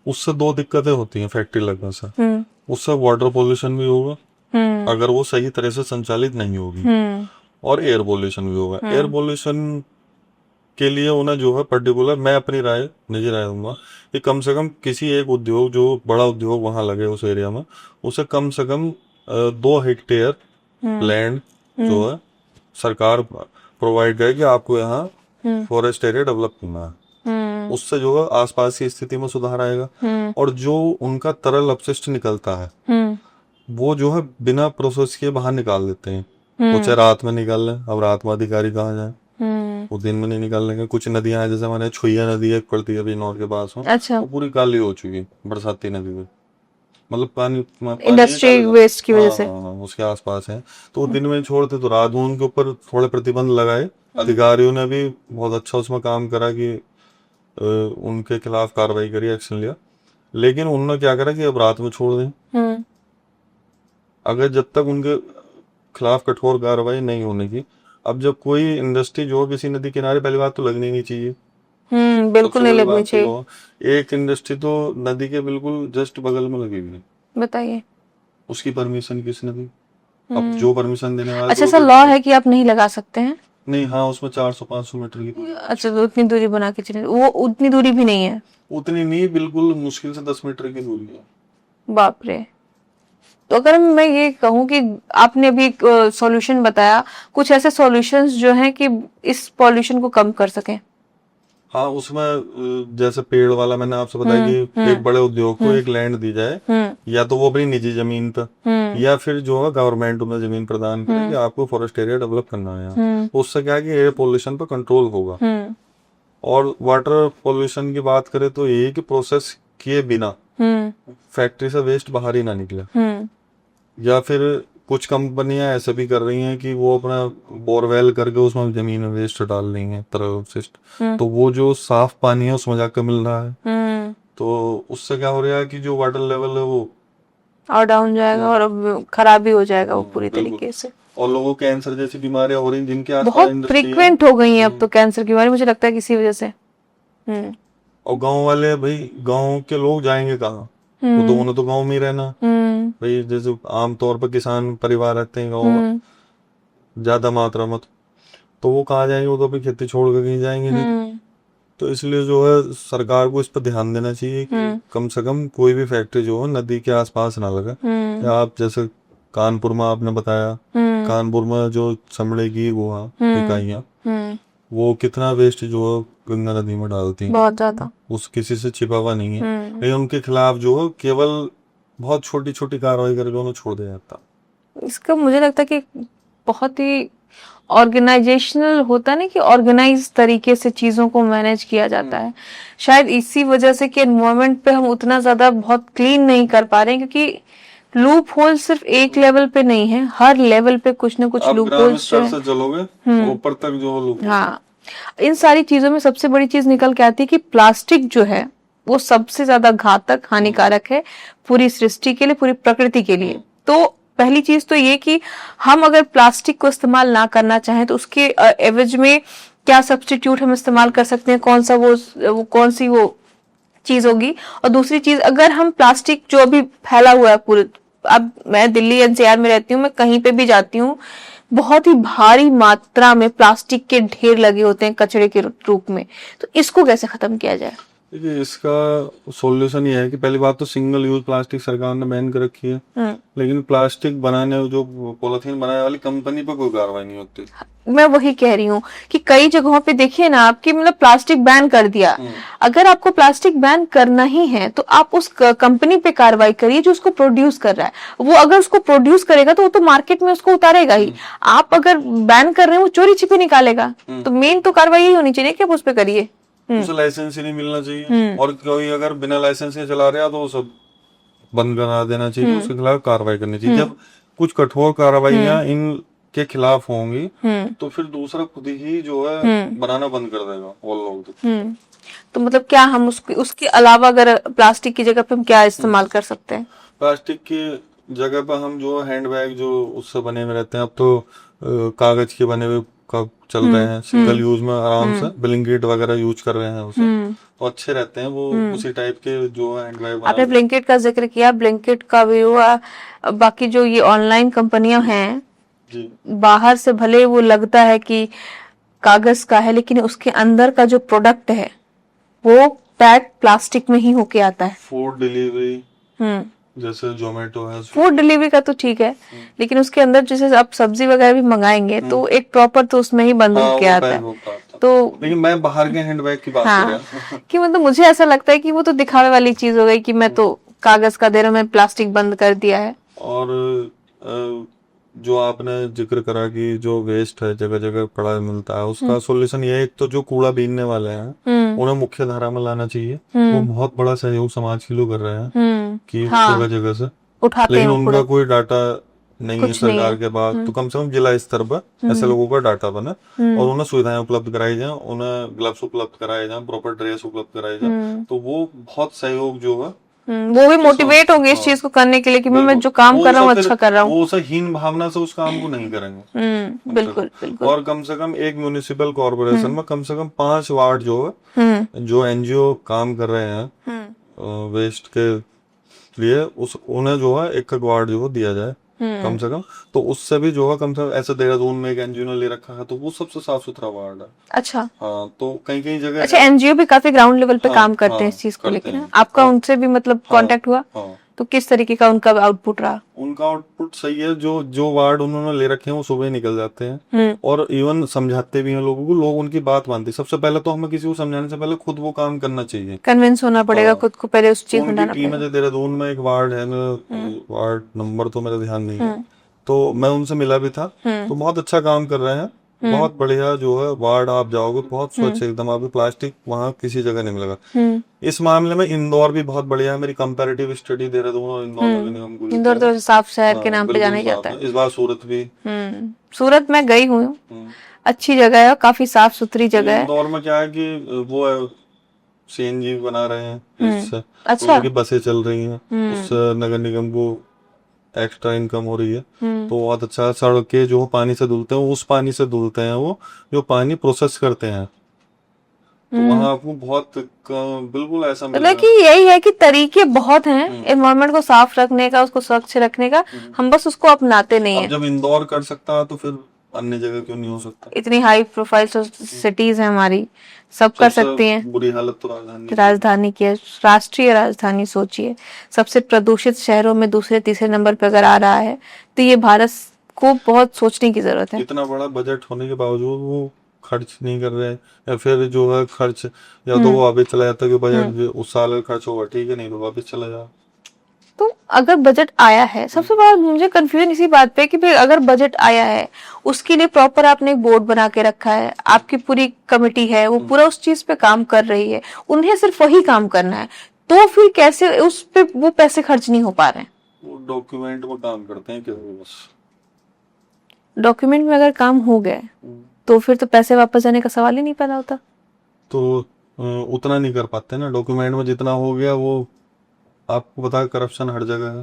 उससे दो दिक्कतें होती हैं फैक्ट्री लगने से। उससे वाटर पोल्यूशन भी होगा अगर वो सही तरह से संचालित नहीं होगी, और एयर पोल्यूशन भी होगा। एयर पोल्यूशन के लिए उन्हें जो है पर्टिकुलर, मैं अपनी राय, निजी राय दूंगा कि कम से कम किसी एक उद्योग, जो बड़ा उद्योग वहां लगे उस एरिया में, उसे कम से कम 2 हेक्टेयर लैंड जो है सरकार प्रोवाइड करे कि आपको यहाँ फॉरेस्ट एरिया डेवलप करना है। उससे जो है आसपास की स्थिति में सुधार आएगा। और जो उनका तरल अपशिष्ट निकलता है वो जो है बिना प्रोसेस के बाहर निकाल देते हैं। वो चाहे रात में निकाल लें, अब रात में अधिकारी कहाँ जाए, वो दिन में नहीं निकाल लेंगे। कुछ नदियां हैं, जैसे हमारे छुइया नदी एक पड़ती है अभी नॉर्थ के पास में, अच्छा। वो पूरी काली हो चुकी है बरसाती नदी में, मतलब पानी इंडस्ट्री वेस्ट की वजह से। उसके आसपास है। तो वो दिन में छोड़ते तो रात में उनके ऊपर थोड़े प्रतिबंध लगाए। अधिकारियों ने भी बहुत अच्छा उसमें काम करा कि उनके खिलाफ कार्रवाई करी, एक्शन लिया। लेकिन उन्होंने क्या करा कि अब रात में छोड़ दें। अगर जब तक उनके खिलाफ कठोर कार्रवाई नहीं होने की, अब जब कोई इंडस्ट्री जो किसी नदी किनारे, पहली बात तो लगनी नहीं चाहिए, बिल्कुल नहीं लगनी चाहिए। एक इंडस्ट्री तो नदी के बिल्कुल जस्ट बगल में लगी हुई है, बताइए उसकी परमिशन किसने दी? अब जो परमिशन देने वाला, अच्छा, सर लॉ है कि आप नहीं लगा सकते हैं? नहीं, हाँ उसमें 400-500 मीटर की। अच्छा, तो उतनी दूरी बना के चले, वो उतनी दूरी भी नहीं है? उतनी नहीं, बिल्कुल मुश्किल से 10 मीटर की दूरी है। बाप रे। तो अगर मैं ये कहूँ कि आपने अभी एक सॉल्यूशन बताया, कुछ ऐसे सॉल्यूशंस जो हैं कि इस पॉल्यूशन को कम कर सकें? हाँ, उसमें जैसे पेड़ वाला मैंने आपसे बताया कि एक बड़े उद्योग को एक लैंड दी जाए, या तो वो अपनी निजी जमीन पर, या फिर जो है गवर्नमेंट उन्हें जमीन प्रदान करे कि आपको फॉरेस्ट एरिया डेवलप करना है यहाँ। उससे क्या है कि एयर पोल्यूशन पर कंट्रोल होगा। और वाटर पोल्यूशन की बात करें तो ये है कि प्रोसेस किए बिना फैक्ट्री से वेस्ट बाहर ही ना निकले, या फिर कुछ कंपनियां ऐसा भी कर रही हैं कि वो अपना बोरवेल करके उसमें जमीन में वेस्ट डाल रही हैं तरह, तो वो जो साफ पानी है उसमें जाकर मिल रहा है, तो उससे क्या हो रहा है कि जो वाटर लेवल है वो और डाउन जाएगा और अब खराब भी हो जाएगा वो पूरी बिल्कुल। तरीके से। और लोगों को कैंसर जैसी बीमारियां हो रही हैं जिनके आसपास बहुत इंडस्ट्री है। फ्रीक्वेंट हो गई है अब तो कैंसर की बीमारी, मुझे लगता है किसी वजह से। और गांव वाले भाई, गांव के लोग जाएंगे कहाँ, वो तो उन्हें तो गांव में ही रहना भाई। जैसे आमतौर पर किसान परिवार रहते हैं गाँव में ज्यादा मात्रा में, तो वो कहाँ जाएंगे, वो तो अभी खेती छोड़ कर कहीं जाएंगे नहीं। तो इसलिए जो है सरकार को इस पर ध्यान देना चाहिए कि कम से कम कोई भी फैक्ट्री जो हो नदी के आसपास ना लगे। या आप जैसे कानपुर में आपने बताया, कानपुर में जो चमड़े की वो इकाइयाँ, वो कितना वेस्ट जो है गंगा नदी में डालती हैं, बहुत ज्यादा, उस किसी से छिपा हुआ नहीं है, लेकिन उनके खिलाफ जो है केवल बहुत छोटी छोटी कार्रवाई करके उन्हें छोड़ दिया जाता। इसका मुझे लगता है कि बहुत ही ऑर्गेनाइजेशनल होता है ना, कि ऑर्गेनाइज तरीके से चीजों को मैनेज किया जाता है। शायद इसी वजह से कि एनवायरनमेंट पे हम उतना ज्यादा बहुत क्लीन नहीं कर पा रहे हैं, क्योंकि लूप होल सिर्फ एक लेवल पे नहीं है, हर लेवल पे कुछ ना कुछ लूप होल्स जो है। चलोगे ऊपर तक जो लूप, हाँ, इन सारी चीजों में सबसे बड़ी चीज निकल के आती है कि प्लास्टिक जो है वो सबसे ज्यादा घातक हानिकारक है पूरी सृष्टि के लिए, पूरी प्रकृति के लिए। तो पहली चीज तो ये कि हम अगर प्लास्टिक को इस्तेमाल ना करना चाहें तो उसके एवज में क्या सब्स्टिट्यूट हम इस्तेमाल कर सकते हैं, कौन सा वो कौन सी वो चीज होगी। और दूसरी चीज, अगर हम प्लास्टिक जो अभी फैला हुआ है पूरे, अब मैं दिल्ली एनसीआर में रहती हूँ, मैं कहीं पे भी जाती हूँ बहुत ही भारी मात्रा में प्लास्टिक के ढेर लगे होते हैं कचरे के रूप में। तो इसको कैसे खत्म किया जाए? देखिए इसका सॉल्यूशन ये है कि पहली बात तो सिंगल यूज प्लास्टिक सरकार ने बैन कर रखी है, लेकिन प्लास्टिक बनाने जो पॉलिथीन बनाने वाली कंपनी पर कोई कार्रवाई नहीं होती। मैं वही कह रही हूँ कि कई जगहों पे देखिए ना आपकी, मतलब प्लास्टिक बैन कर दिया। अगर आपको प्लास्टिक बैन करना ही है तो आप उस कंपनी पे कार्रवाई करिए जो उसको प्रोड्यूस कर रहा है। वो अगर उसको प्रोड्यूस करेगा तो वो तो मार्केट में उसको उतारेगा ही। आप अगर बैन कर रहे हैं वो चोरी छिपे निकालेगा। तो मेन तो कार्रवाई ही होनी चाहिए कि आप उस पे करिए। उसे लाइसेंस ही नहीं मिलना चाहिए, और कोई अगर बिना लाइसेंस के चला रहा है तो सब बंद करा देना चाहिए, उसके खिलाफ कार्रवाई करनी चाहिए। जब कुछ कठोर कार्रवाइयां इन के खिलाफ होंगी तो फिर दूसरा खुद ही जो है बनाना बंद कर देगा वो लोग। तो मतलब क्या हम उसके अलावा अगर प्लास्टिक की जगह पे हम क्या इस्तेमाल कर सकते हैं? प्लास्टिक की जगह पर हम जो हैंड बैग जो उससे बने हुए रहते हैं, अब तो कागज के बने हुए कप चल रहे हैं सिंगल यूज में, आराम से ब्लिंकिट वगैरह यूज कर रहे हैं उसे, तो अच्छे रहते हैं वो। उसी टाइप के जो हैंड बैग आपने ब्लिंकिट का जिक्र किया, ब्लिंकिट का भी हुआ, बाकी जो ये ऑनलाइन कंपनियां हैं बाहर से भले वो लगता है कि कागज का है, लेकिन उसके अंदर का जो प्रोडक्ट है वो पैक प्लास्टिक में ही होके आता है। फूड डिलीवरी जैसे जोमेटो है, फूड डिलीवरी का तो ठीक है, लेकिन उसके अंदर जैसे आप सब्जी वगैरह भी मंगाएंगे तो एक प्रॉपर तो उसमें ही बंद होके आता है। तो लेकिन मैं बाहर के हैंडबैग की बात कर रहा हूं कि मतलब मुझे ऐसा लगता है कि वो तो दिखावे वाली चीज हो गई कि मैं तो कागज का दे रहा हूं, मैं प्लास्टिक बंद कर दिया है। और जो आपने जिक्र करा कि जो वेस्ट है जगह जगह पड़ा मिलता है, उसका सॉल्यूशन ये है, एक तो जो कूड़ा बीनने वाले हैं उन्हें मुख्य धारा में लाना चाहिए। वो बहुत बड़ा सहयोग समाज के लोग कर रहे हैं कि जगह जगह से उठाते लेकिन हैं उनका कोई डाटा नहीं है सरकार के पास। तो कम से कम जिला स्तर पर ऐसे लोगों का डाटा बने और उन्हें सुविधाएं उपलब्ध कराई जाए, उन्हें ग्लव्स उपलब्ध कराए जाए, प्रॉपर ड्रेस उपलब्ध कराई जाए, तो वो बहुत सहयोग जो है वो भी मोटिवेट होंगे इस चीज को करने के लिए कि मैं जो काम कर रहा हूँ अच्छा कर रहा हूँ। वो हीन भावना से उस काम को नहीं करेंगे। बिल्कुल बिल्कुल। और कम से कम एक म्युनिसिपल कॉर्पोरेशन में कम से कम 5 वार्ड जो है जो एनजीओ काम कर रहे हैं वेस्ट के लिए, उन्हें जो है एक वार्ड जो दिया जाए कम से कम। तो उससे भी जो है कम से कम, ऐसे देहरादून में एक एनजीओ ने ले रखा है तो वो सबसे साफ सुथरा वार्ड है। अच्छा हाँ, तो कहीं कहीं जगह अच्छा एनजीओ भी काफी ग्राउंड लेवल पे काम करते हैं इस चीज को लेकर। आपका उनसे भी मतलब कांटेक्ट हुआ? तो किस तरीके का उनका आउटपुट रहा? उनका आउटपुट सही है। जो वार्ड उन्होंने ले रखे हैं वो सुबह निकल जाते हैं और इवन समझाते भी हैं लोगों को, लोग उनकी बात मानते हैं। सबसे पहले तो हमें किसी को समझाने से पहले खुद वो काम करना चाहिए, कन्विंस होना पड़ेगा खुद को पहले उस चीज में लाना पड़ेगा। देहरादून में एक वार्ड है, वार्ड नंबर तो मेरा ध्यान नहीं है, तो मैं उनसे मिला भी था, तो बहुत अच्छा काम कर रहे हैं बहुत बढ़िया जो है वार्ड आप जाओगे, बहुत स्वच्छ एकदम, आपको प्लास्टिक वहाँ किसी जगह नहीं मिलेगा। इस मामले में इंदौर भी बहुत बढ़िया है। मेरी कंपैरेटिव स्टडी दे रहे थे इंदौर नगर निगम को इंदौर तो साफ शहर के नाम पे बिल्कुल जाना ही जाता साफ है। है। इस बार सूरत भी, सूरत में गई हूँ, अच्छी जगह है, काफी साफ सुथरी जगह है। इंदौर में क्या है कि वो है सीएनजी बना रहे हैं, इससे अच्छा। उनकी बसें चल रही हैं, उससे नगर निगम को एक्स्ट्रा इनकम हो रही है। तो बहुत अच्छा है। सड़कें जो पानी से धुलते हैं उस पानी से धुलते हैं, वो जो पानी प्रोसेस करते हैं, तो वहाँ आपको बहुत बिल्कुल ऐसा मतलब मिलेगा। कि यही है कि तरीके बहुत हैं एनवायरनमेंट को साफ रखने का, उसको स्वच्छ रखने का, हम बस उसको अपनाते नहीं अब है। जब इंदौर कर सकता है तो फिर अन्य जगह क्यों नहीं हो सकता? इतनी हाई प्रोफाइल सिटीज है हमारी, सब कर सकती हैं। बुरी हालत तो राजधानी राजधानी की है, राष्ट्रीय राजधानी सोचिए, सबसे प्रदूषित शहरों में दूसरे तीसरे नंबर पर अगर आ रहा है, तो ये भारत को बहुत सोचने की जरूरत है। इतना बड़ा बजट होने के बावजूद वो खर्च नहीं कर रहे हैं, या फिर जो है खर्च या तो वो वापस चला जाता है कि बजट उस साल का खर्च होगा, ठीक है, नहीं तो वापस चला जाए। तो अगर बजट आया है, सबसे बड़ा मुझे कंफ्यूजन इसी बात पे कि भाई अगर बजट आया है, उसके लिए प्रॉपर आपने एक बोर्ड बना के रखा है, आपकी पूरी कमेटी है, वो पूरा उस चीज पे काम कर रही है, उन्हें सिर्फ वही काम करना है, तो फिर कैसे उस पे वो पैसे खर्च नहीं हो पा रहे हैं? वो डॉक्यूमेंट में काम करते हैं क्या? बस डॉक्यूमेंट में अगर काम हो गया तो फिर तो पैसे वापस जाने का सवाल ही नहीं पैदा होता। तो उतना नहीं कर पाते ना, डॉक्यूमेंट में जितना हो गया वो आपको पता है करप्शन हर जगह है।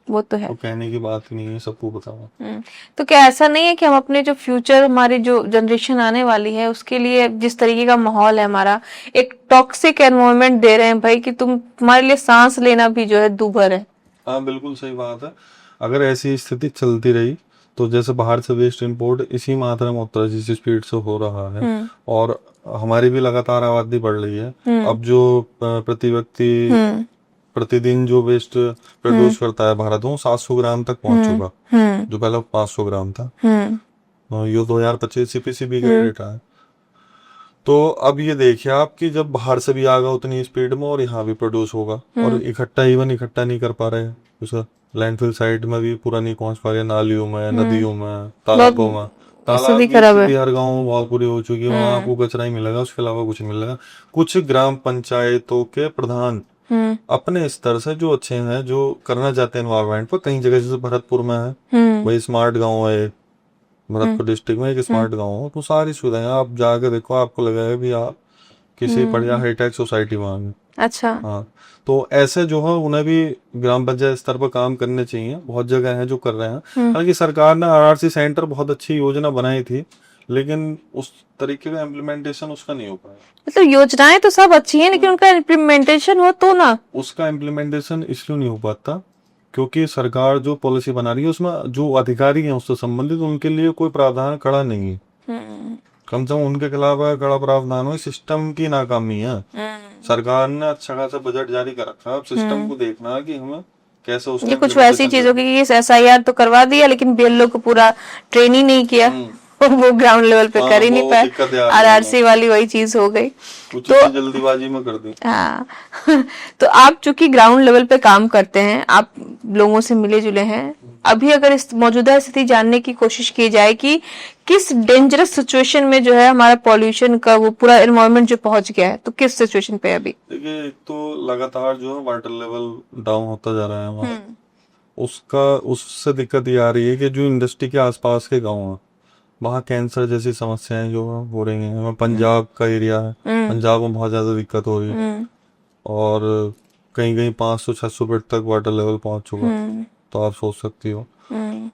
वो तो है। तो कहने की बात ही नहीं है, सबको पता है। तो क्या ऐसा नहीं है कि हम अपने जो फ्यूचर, हमारी जो जनरेशन आने वाली है, उसके लिए जिस तरीके का माहौल है हमारा, एक टॉक्सिक एनवायरनमेंट दे रहे हैं भाई कि तुम्हारे लिए सांस लेना भी जो है दूभर है? हाँ बिल्कुल सही बात है। अगर ऐसी स्थिति चलती रही तो जैसे बाहर से वेस्ट इंपोर्ट इसी मात्रा में उतना जिस स्पीड से हो रहा है, और हमारी भी लगातार आबादी बढ़ रही है, अब जो प्रति व्यक्ति प्रतिदिन जो वेस्ट प्रोड्यूस करता है भारत, वो 700 ग्राम तक पहुंच चुका, जो पहले 500 ग्राम था। ये 2025 सीपीसीबी का डेटा है। तो अब ये देखिए आप कि जब बाहर से भी आएगा उतनी स्पीड में और यहाँ भी प्रोड्यूस होगा, और इकट्ठा नहीं कर पा रहे हैं, उसका लैंडफिल साइट में भी पूरा नहीं पहुंच पा रहे, नालियों में, नदियों में, तालाबों में। तालाब की स्थिति हर गाँव में बहुत बुरी हो चुकी है, वहाँ आपको कचरा ही मिलेगा, उसके अलावा कुछ नहीं मिलेगा। कुछ ग्राम पंचायतों के प्रधान अपने स्तर से जो अच्छे हैं, जो करना चाहते हैं एनवायरमेंट पर, कई जगह जैसे भरतपुर में है, वही स्मार्ट गांव है, भरतपुर डिस्ट्रिक्ट में एक स्मार्ट गांव हो, तो सारी सुविधाएं आप जाकर देखो, आपको लगेगा भी आप किसी बढ़िया हाईटेक सोसाइटी में आए। अच्छा। हाँ, तो ऐसे जो है उन्हें भी ग्राम पंचायत स्तर पर काम करने चाहिए। बहुत जगह है जो कर रहे हैं, हालांकि सरकार ने आरआरसी सेंटर बहुत अच्छी योजना बनाई थी, लेकिन उस तरीके का इम्प्लीमेंटेशन उसका नहीं हो पाया। मतलब योजनाएं तो सब अच्छी हैं, लेकिन उनका इम्प्लीमेंटेशन हो तो ना। उसका इम्प्लीमेंटेशन इसलिए नहीं हो पाता क्योंकि सरकार जो पॉलिसी बना रही है उसमें जो अधिकारी हैं उससे संबंधित, उनके लिए कोई प्रावधान खड़ा नहीं है। कम से कम उनके खिलाफ कड़ा प्रावधान हो, सिस्टम की नाकामी है। सरकार ने अच्छा खासा बजट जारी कर रखा है, अब सिस्टम को देखना है कि हमें कैसे उसको। ये कुछ वैसी चीजों की एसआईआर तो करवा दिया, लेकिन बीएलओ को पूरा ट्रेन ही नहीं किया, वो ग्राउंड लेवल पे कर ही नहीं पाए। आरआरसी वाली वही चीज हो गई, तो जल्दीबाजी में कर दी। हाँ तो आप चूंकि ग्राउंड लेवल पे काम करते हैं, आप लोगों से मिले जुले हैं, अभी अगर इस मौजूदा स्थिति जानने की कोशिश की जाए कि किस डेंजरस सिचुएशन में जो है हमारा पॉल्यूशन का वो पूरा एनवायरनमेंट जो पहुंच गया है, तो किस सिचुएशन पे अभी? देखिए, एक तो लगातार जो है वाटर लेवल डाउन होता जा रहा है वहाँ, उससे दिक्कत ये आ रही है कि जो इंडस्ट्री के आसपास के गाँव हैं वहाँ कैंसर जैसी समस्याएं जो हो रही हैं। पंजाब का एरिया है, पंजाब में बहुत ज्यादा दिक्कत हो रही है, और कहीं कहीं 500-600 फीट तक वाटर लेवल पहुंच चुका, तो आप सोच सकती हो।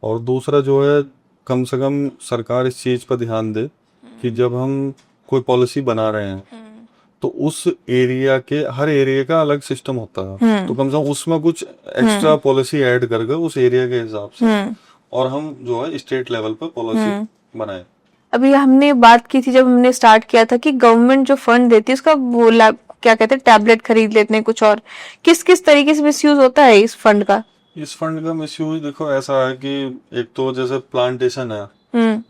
और दूसरा जो है, कम से कम सरकार इस चीज पर ध्यान दे कि जब हम कोई पॉलिसी बना रहे हैं तो उस एरिया के, हर एरिया का अलग सिस्टम होता है, तो कम से कम उसमें कुछ एक्स्ट्रा पॉलिसी ऐड करके उस एरिया के हिसाब से, और हम जो है स्टेट लेवल पर पॉलिसी बनाए। अभी हमने बात की थी जब हमने स्टार्ट किया था कि गवर्नमेंट जो फंड देती है उसका वो क्या कहते हैं, टैबलेट खरीद लेते हैं कुछ, और किस किस तरीके से मिसयूज होता है इस फंड का? इस फंड का मिसयूज देखो ऐसा है कि एक तो जैसे प्लांटेशन है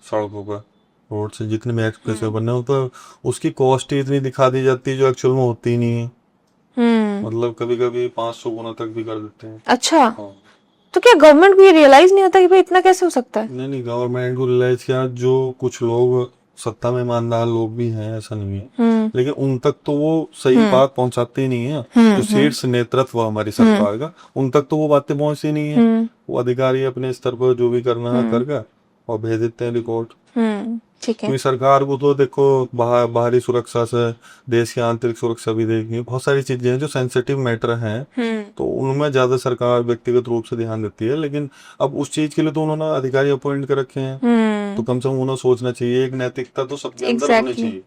सड़कों पर, रोड से जितने भी एक्सप्रेस वे बनने हो, तो उसकी कॉस्ट ही इतनी दिखा दी जाती है जो एक्चुअल में होती नहीं है। मतलब कभी कभी 500 गुना तक भी कर देते हैं। अच्छा। हाँ। तो क्या गवर्नमेंट को ये रियलाइज नहीं होता कि भाई इतना कैसे हो सकता है? नहीं नहीं, गवर्नमेंट को रियलाइज किया, जो कुछ लोग सत्ता में ईमानदार लोग भी हैं, ऐसा नहीं है, लेकिन उन तक तो वो सही बात पहुंचाते ही नहीं है। जो शीर्ष नेतृत्व है हमारी सरकार का, उन तक तो वो बातें पहुंचती नहीं है। वो अधिकारी अपने स्तर पर जो भी करना है करके और भेज देते हैं रिपोर्ट। ठीक है। क्योंकि सरकार को तो देखो बाहरी सुरक्षा से देश की आंतरिक सुरक्षा भी देखनी है, बहुत सारी चीजें हैं जो सेंसिटिव मैटर हैं, तो उनमें ज्यादा सरकार व्यक्तिगत रूप से ध्यान देती है। लेकिन अब उस चीज के लिए तो उन्होंने अधिकारी अपॉइंट कर रखे हैं, तो कम से कम उन्हें सोचना चाहिए, एक नैतिकता तो सबके अंदर होनी चाहिए।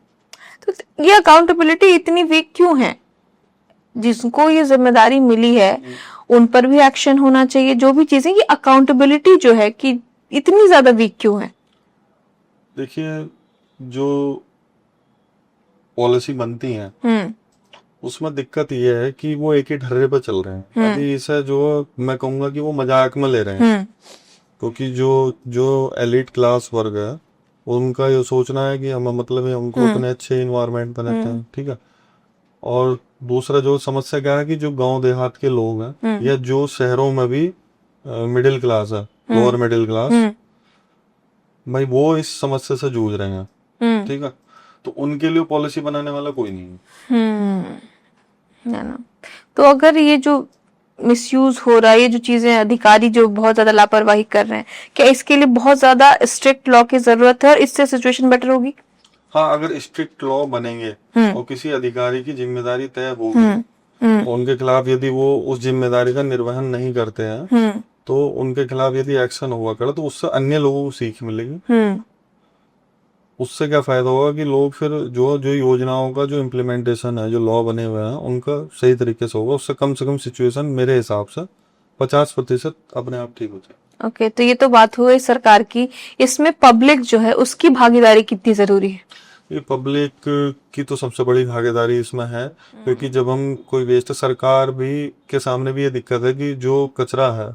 तो ये अकाउंटेबिलिटी इतनी वीक क्यों है? जिसको ये जिम्मेदारी मिली है उन पर भी एक्शन होना चाहिए, जो भी चीजें, ये अकाउंटेबिलिटी जो है कि इतनी ज्यादा वीक क्यों है? देखिए, जो पॉलिसी बनती है उसमें दिक्कत ये है कि वो एक ही ढर्रे पर चल रहे हैं। अभी इसे जो मैं कहूंगा कि वो मजाक में ले रहे हैं, क्योंकि जो जो एलिट क्लास वर्ग है उनका ये सोचना है कि हमें मतलब है हमको इतने अच्छे इन्वायरमेंट बनाते हैं, ठीक है। और दूसरा जो समस्या क्या है कि जो गांव देहात के लोग हैं या जो शहरों में भी मिडिल क्लास है, लोअर मिडिल क्लास, भाई वो इस समस्या से जूझ रहे हैं, ठीक है। तो उनके लिए पॉलिसी बनाने वाला कोई नहीं है ना। तो अगर ये जो मिसयूज हो रहा है, ये जो चीजें अधिकारी जो बहुत ज्यादा लापरवाही कर रहे हैं, क्या इसके लिए बहुत ज्यादा स्ट्रिक्ट लॉ की जरूरत है और इससे सिचुएशन बेटर होगी? हाँ, अगर स्ट्रिक्ट लॉ बनेंगे और किसी अधिकारी की जिम्मेदारी तय होगी, उनके खिलाफ यदि वो उस जिम्मेदारी का निर्वहन नहीं करते हैं, तो उनके खिलाफ यदि एक्शन हुआ करे तो उससे अन्य लोगों को सीख मिलेगी। उससे क्या फायदा होगा कि लोग फिर जो जो योजनाओं का जो इम्प्लीमेंटेशन है, जो लॉ बने हुए हैं, उनका सही तरीके से होगा। उससे कम से कम सिचुएशन मेरे हिसाब से 50% अपने आप ठीक हो जाए। ओके, तो ये तो बात हुई सरकार की। इसमें पब्लिक जो है उसकी भागीदारी कितनी जरूरी है? ये पब्लिक की तो सबसे बड़ी भागीदारी इसमें है, क्योंकि जब हम कोई वेस्ट, सरकार भी के सामने भी ये दिक्कत है कि जो कचरा है,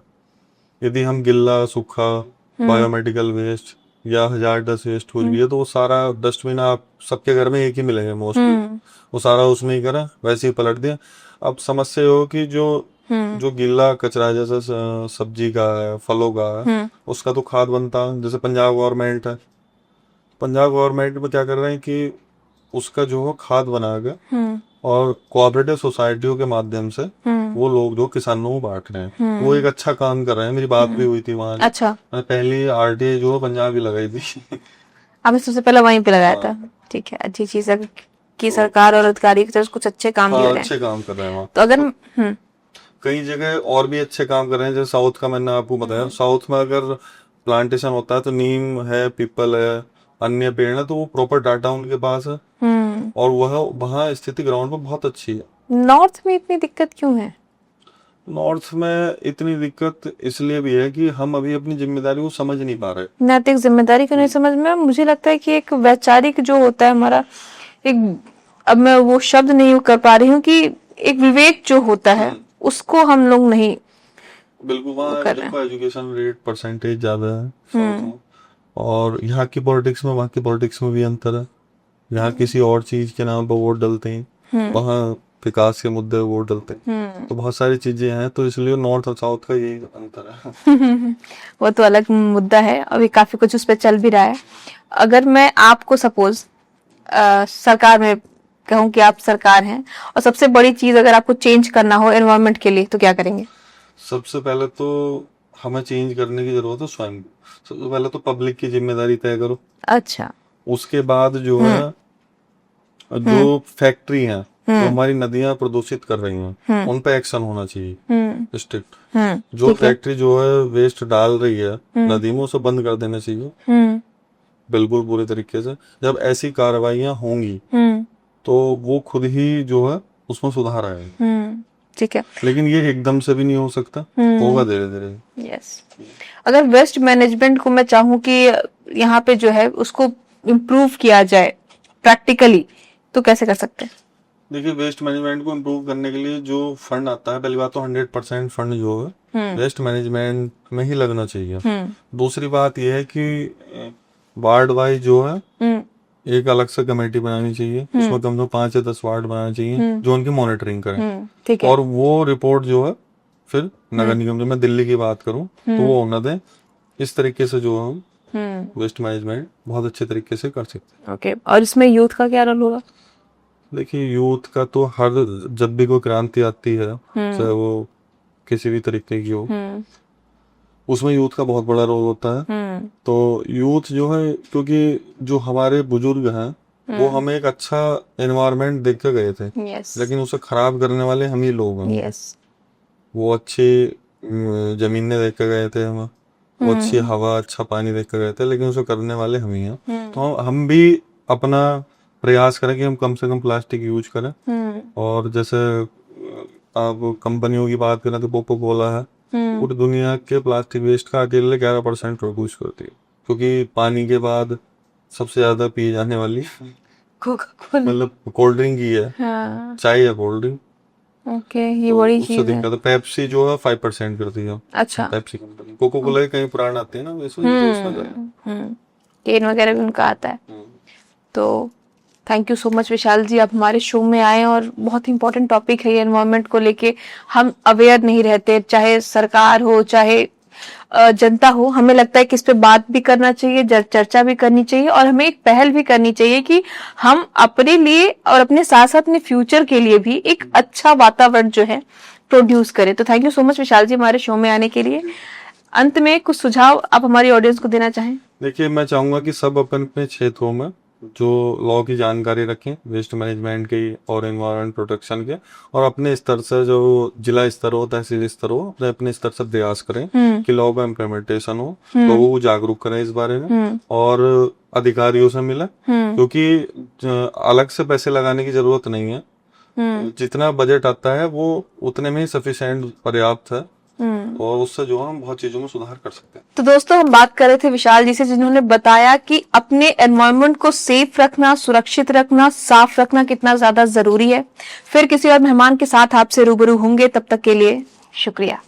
यदि हम गिल्ला, सूखा, बायोमेडिकल वेस्ट या हजारडस वेस्ट कुछ भी है, तो वो सारा डस्टबिन आप सबके घर में एक ही मिलेंगे मोस्टली, वो सारा उसमें ही करा, वैसे ही पलट दिया। अब समस्या हो कि जो जो गीला कचरा है, जैसे सब्जी का है, फलों का है, उसका तो खाद बनता है। जैसे पंजाब गवर्नमेंट है, पंजाब गवर्नमेंट में क्या कर रहे हैं कि उसका जो है खाद बना के और कोऑपरेटिव सोसाइटियों के माध्यम से वो लोग जो किसानों को बांट रहे हैं, वो एक अच्छा काम कर रहे हैं। मेरी बात भी हुई थी वहां। अच्छा। मैंने पहली आरटीआई जो है पंजाब ही लगाई थी। आपने सबसे पहले वहीं पे लगाया था? ठीक है, अच्छी चीज है कि सरकार और अधिकारी की तरफ कुछ अच्छे काम हाँ, किए रहे हैं। अच्छे काम कर रहे हैं वहाँ। तो अगर कई जगह और भी अच्छे काम कर रहे हैं, जैसे साउथ का मैंने आपको बताया, साउथ में अगर प्लांटेशन होता है तो नीम है, पीपल है, अन्य पेड़ है, तो वो प्रॉपर डाटा उनके पास है और वह वहाँ स्थिति ग्राउंड पर बहुत अच्छी है। नॉर्थ में इतनी दिक्कत क्यों है? नॉर्थ में इतनी दिक्कत इसलिए भी है कि हम अभी अपनी जिम्मेदारी को समझ नहीं पा रहे। नैतिक जिम्मेदारी को नहीं समझ में, मुझे लगता है कि एक वैचारिक जो होता है हमारा, एक, अब मैं वो शब्द नहीं कर पा रही हूँ, कि एक विवेक जो होता है उसको हम लोग नहीं। बिल्कुल, वहाँ देखो एजुकेशन रेट परसेंटेज ज्यादा है साउथ में, और यहाँ की पॉलिटिक्स में वहाँ की पॉलिटिक्स में भी अंतर है। यहाँ किसी और चीज के नाम पर वोट डलते हैं, वहाँ विकास के मुद्दे वोट डलते हैं, तो बहुत सारी चीजें हैं, तो इसलिए नॉर्थ और साउथ का यही अंतर है। वो तो अलग मुद्दा है, अभी काफी कुछ उस पर चल भी रहा है। अगर मैं आपको सपोज सरकार में कहूँ कि आप सरकार हैं और सबसे बड़ी चीज अगर आपको चेंज करना हो एनवायरनमेंट के लिए, तो क्या करेंगे? सबसे पहले तो हमें चेंज करने की जरूरत है स्वयं। सबसे पहले तो पब्लिक की जिम्मेदारी तय करो। अच्छा। उसके बाद जो है, जो फैक्ट्री है जो हमारी नदियां प्रदूषित कर रही हैं, उन पे एक्शन होना चाहिए स्ट्रिक्ट। जो फैक्ट्री जो है वेस्ट डाल रही है नदी में, उसे बंद कर देना चाहिए बिल्कुल पूरे तरीके से। जब ऐसी कार्रवाइयां होंगी तो वो खुद ही जो है उसमें सुधार आएगा। ठीक है, लेकिन ये एकदम से भी नहीं हो सकता, होगा धीरे धीरे। यस। अगर वेस्ट मैनेजमेंट को मैं चाहूँ कि यहाँ पे जो है उसको इम्प्रूव किया जाए प्रैक्टिकली, तो कैसे कर सकते हैं? देखिए, वेस्ट मैनेजमेंट को इम्प्रूव करने के लिए जो फंड आता है, पहली बात तो 100% फंड जो है वेस्ट मैनेजमेंट में ही लगना चाहिए। दूसरी बात यह है कि वार्ड वाइज जो है एक अलग से कमेटी बनानी चाहिए, उसमें कम से कम 5 या 10 वार्ड बनाना चाहिए जो उनकी मॉनिटरिंग करें। ठीक है। और वो रिपोर्ट जो है फिर नगर निगम, जो मैं दिल्ली की बात करूं तो वो होना दें। इस तरीके से जो हम वेस्ट मैनेजमेंट बहुत अच्छे तरीके से कर सकते हैं। ओके, और इसमें यूथ का क्या रोल होगा? देखिए, यूथ का तो जब भी कोई क्रांति आती है, चाहे वो किसी भी तरीके की हो, उसमें यूथ का बहुत बड़ा रोल होता है। तो यूथ जो है, क्योंकि जो हमारे बुजुर्ग हैं वो हमें एक अच्छा एनवायरनमेंट देख के गए थे, लेकिन उसे खराब करने वाले हम ही लोग हैं। वो अच्छी जमीनें देख के गए थे हमें, वो अच्छी हवा, अच्छा पानी देख के गए थे, लेकिन उसे करने वाले हम ही हैं। तो हम भी अपना प्रयास करें कि हम कम से कम प्लास्टिक यूज करें। और जैसे आप कंपनियों की बात करें तो कोको कोला है, पूरी दुनिया के प्लास्टिक वेस्ट का अकेले 11% प्रोड्यूस करती है, क्योंकि पानी के बाद सबसे ज्यादा पी जाने वाली मतलब कोल्ड ड्रिंक ही है। चाय या कोल्ड ड्रिंक। ओके, ये बड़ी उससे चीज है। दिक्कत है। पेप्सी जो है 5% करती है। अच्छा। पेप्सी कंपनी, कोको कोला के कई ब्रांड आते हैं ना, वैसे तो उसमें केन वगैरह भी उनका आता है। तो थैंक यू सो मच विशाल जी, आप हमारे शो में आए और बहुत इंपॉर्टेंट टॉपिक है ये, एनवायरनमेंट को लेके हम अवेयर नहीं रहते, चाहे सरकार हो चाहे जनता हो। हमें लगता है कि इस पे बात भी करना चाहिए, चर्चा भी करनी चाहिए, और हमें एक पहल भी करनी चाहिए कि हम अपने लिए और अपने साथ साथ अपने फ्यूचर के लिए भी एक अच्छा वातावरण जो है प्रोड्यूस करें। तो थैंक यू सो मच विशाल जी हमारे शो में आने के लिए। अंत में कुछ सुझाव आप हमारी ऑडियंस को देना चाहें? देखिए, मैं चाहूंगा कि सब अपने अपने क्षेत्रों में जो लॉ की जानकारी रखें, वेस्ट मैनेजमेंट की और एनवायरमेंट प्रोटेक्शन के, और अपने स्तर से, जो जिला स्तर हो, तहसील स्तर हो, अपने अपने स्तर से प्रयास करें कि लॉ का इम्प्लीमेंटेशन हो, लोगों को जागरूक करें इस बारे में, और अधिकारियों से मिले, क्योंकि अलग से पैसे लगाने की जरूरत नहीं है। जितना बजट आता है वो उतने में ही सफिशिएंट, पर्याप्त है, और उससे जो हम बहुत चीजों में सुधार कर सकते हैं। तो दोस्तों, हम बात कर रहे थे विशाल जी से, जिन्होंने बताया कि अपने एनवायरनमेंट को सेफ रखना, सुरक्षित रखना, साफ रखना कितना ज्यादा जरूरी है। फिर किसी और मेहमान के साथ आपसे रूबरू होंगे, तब तक के लिए शुक्रिया।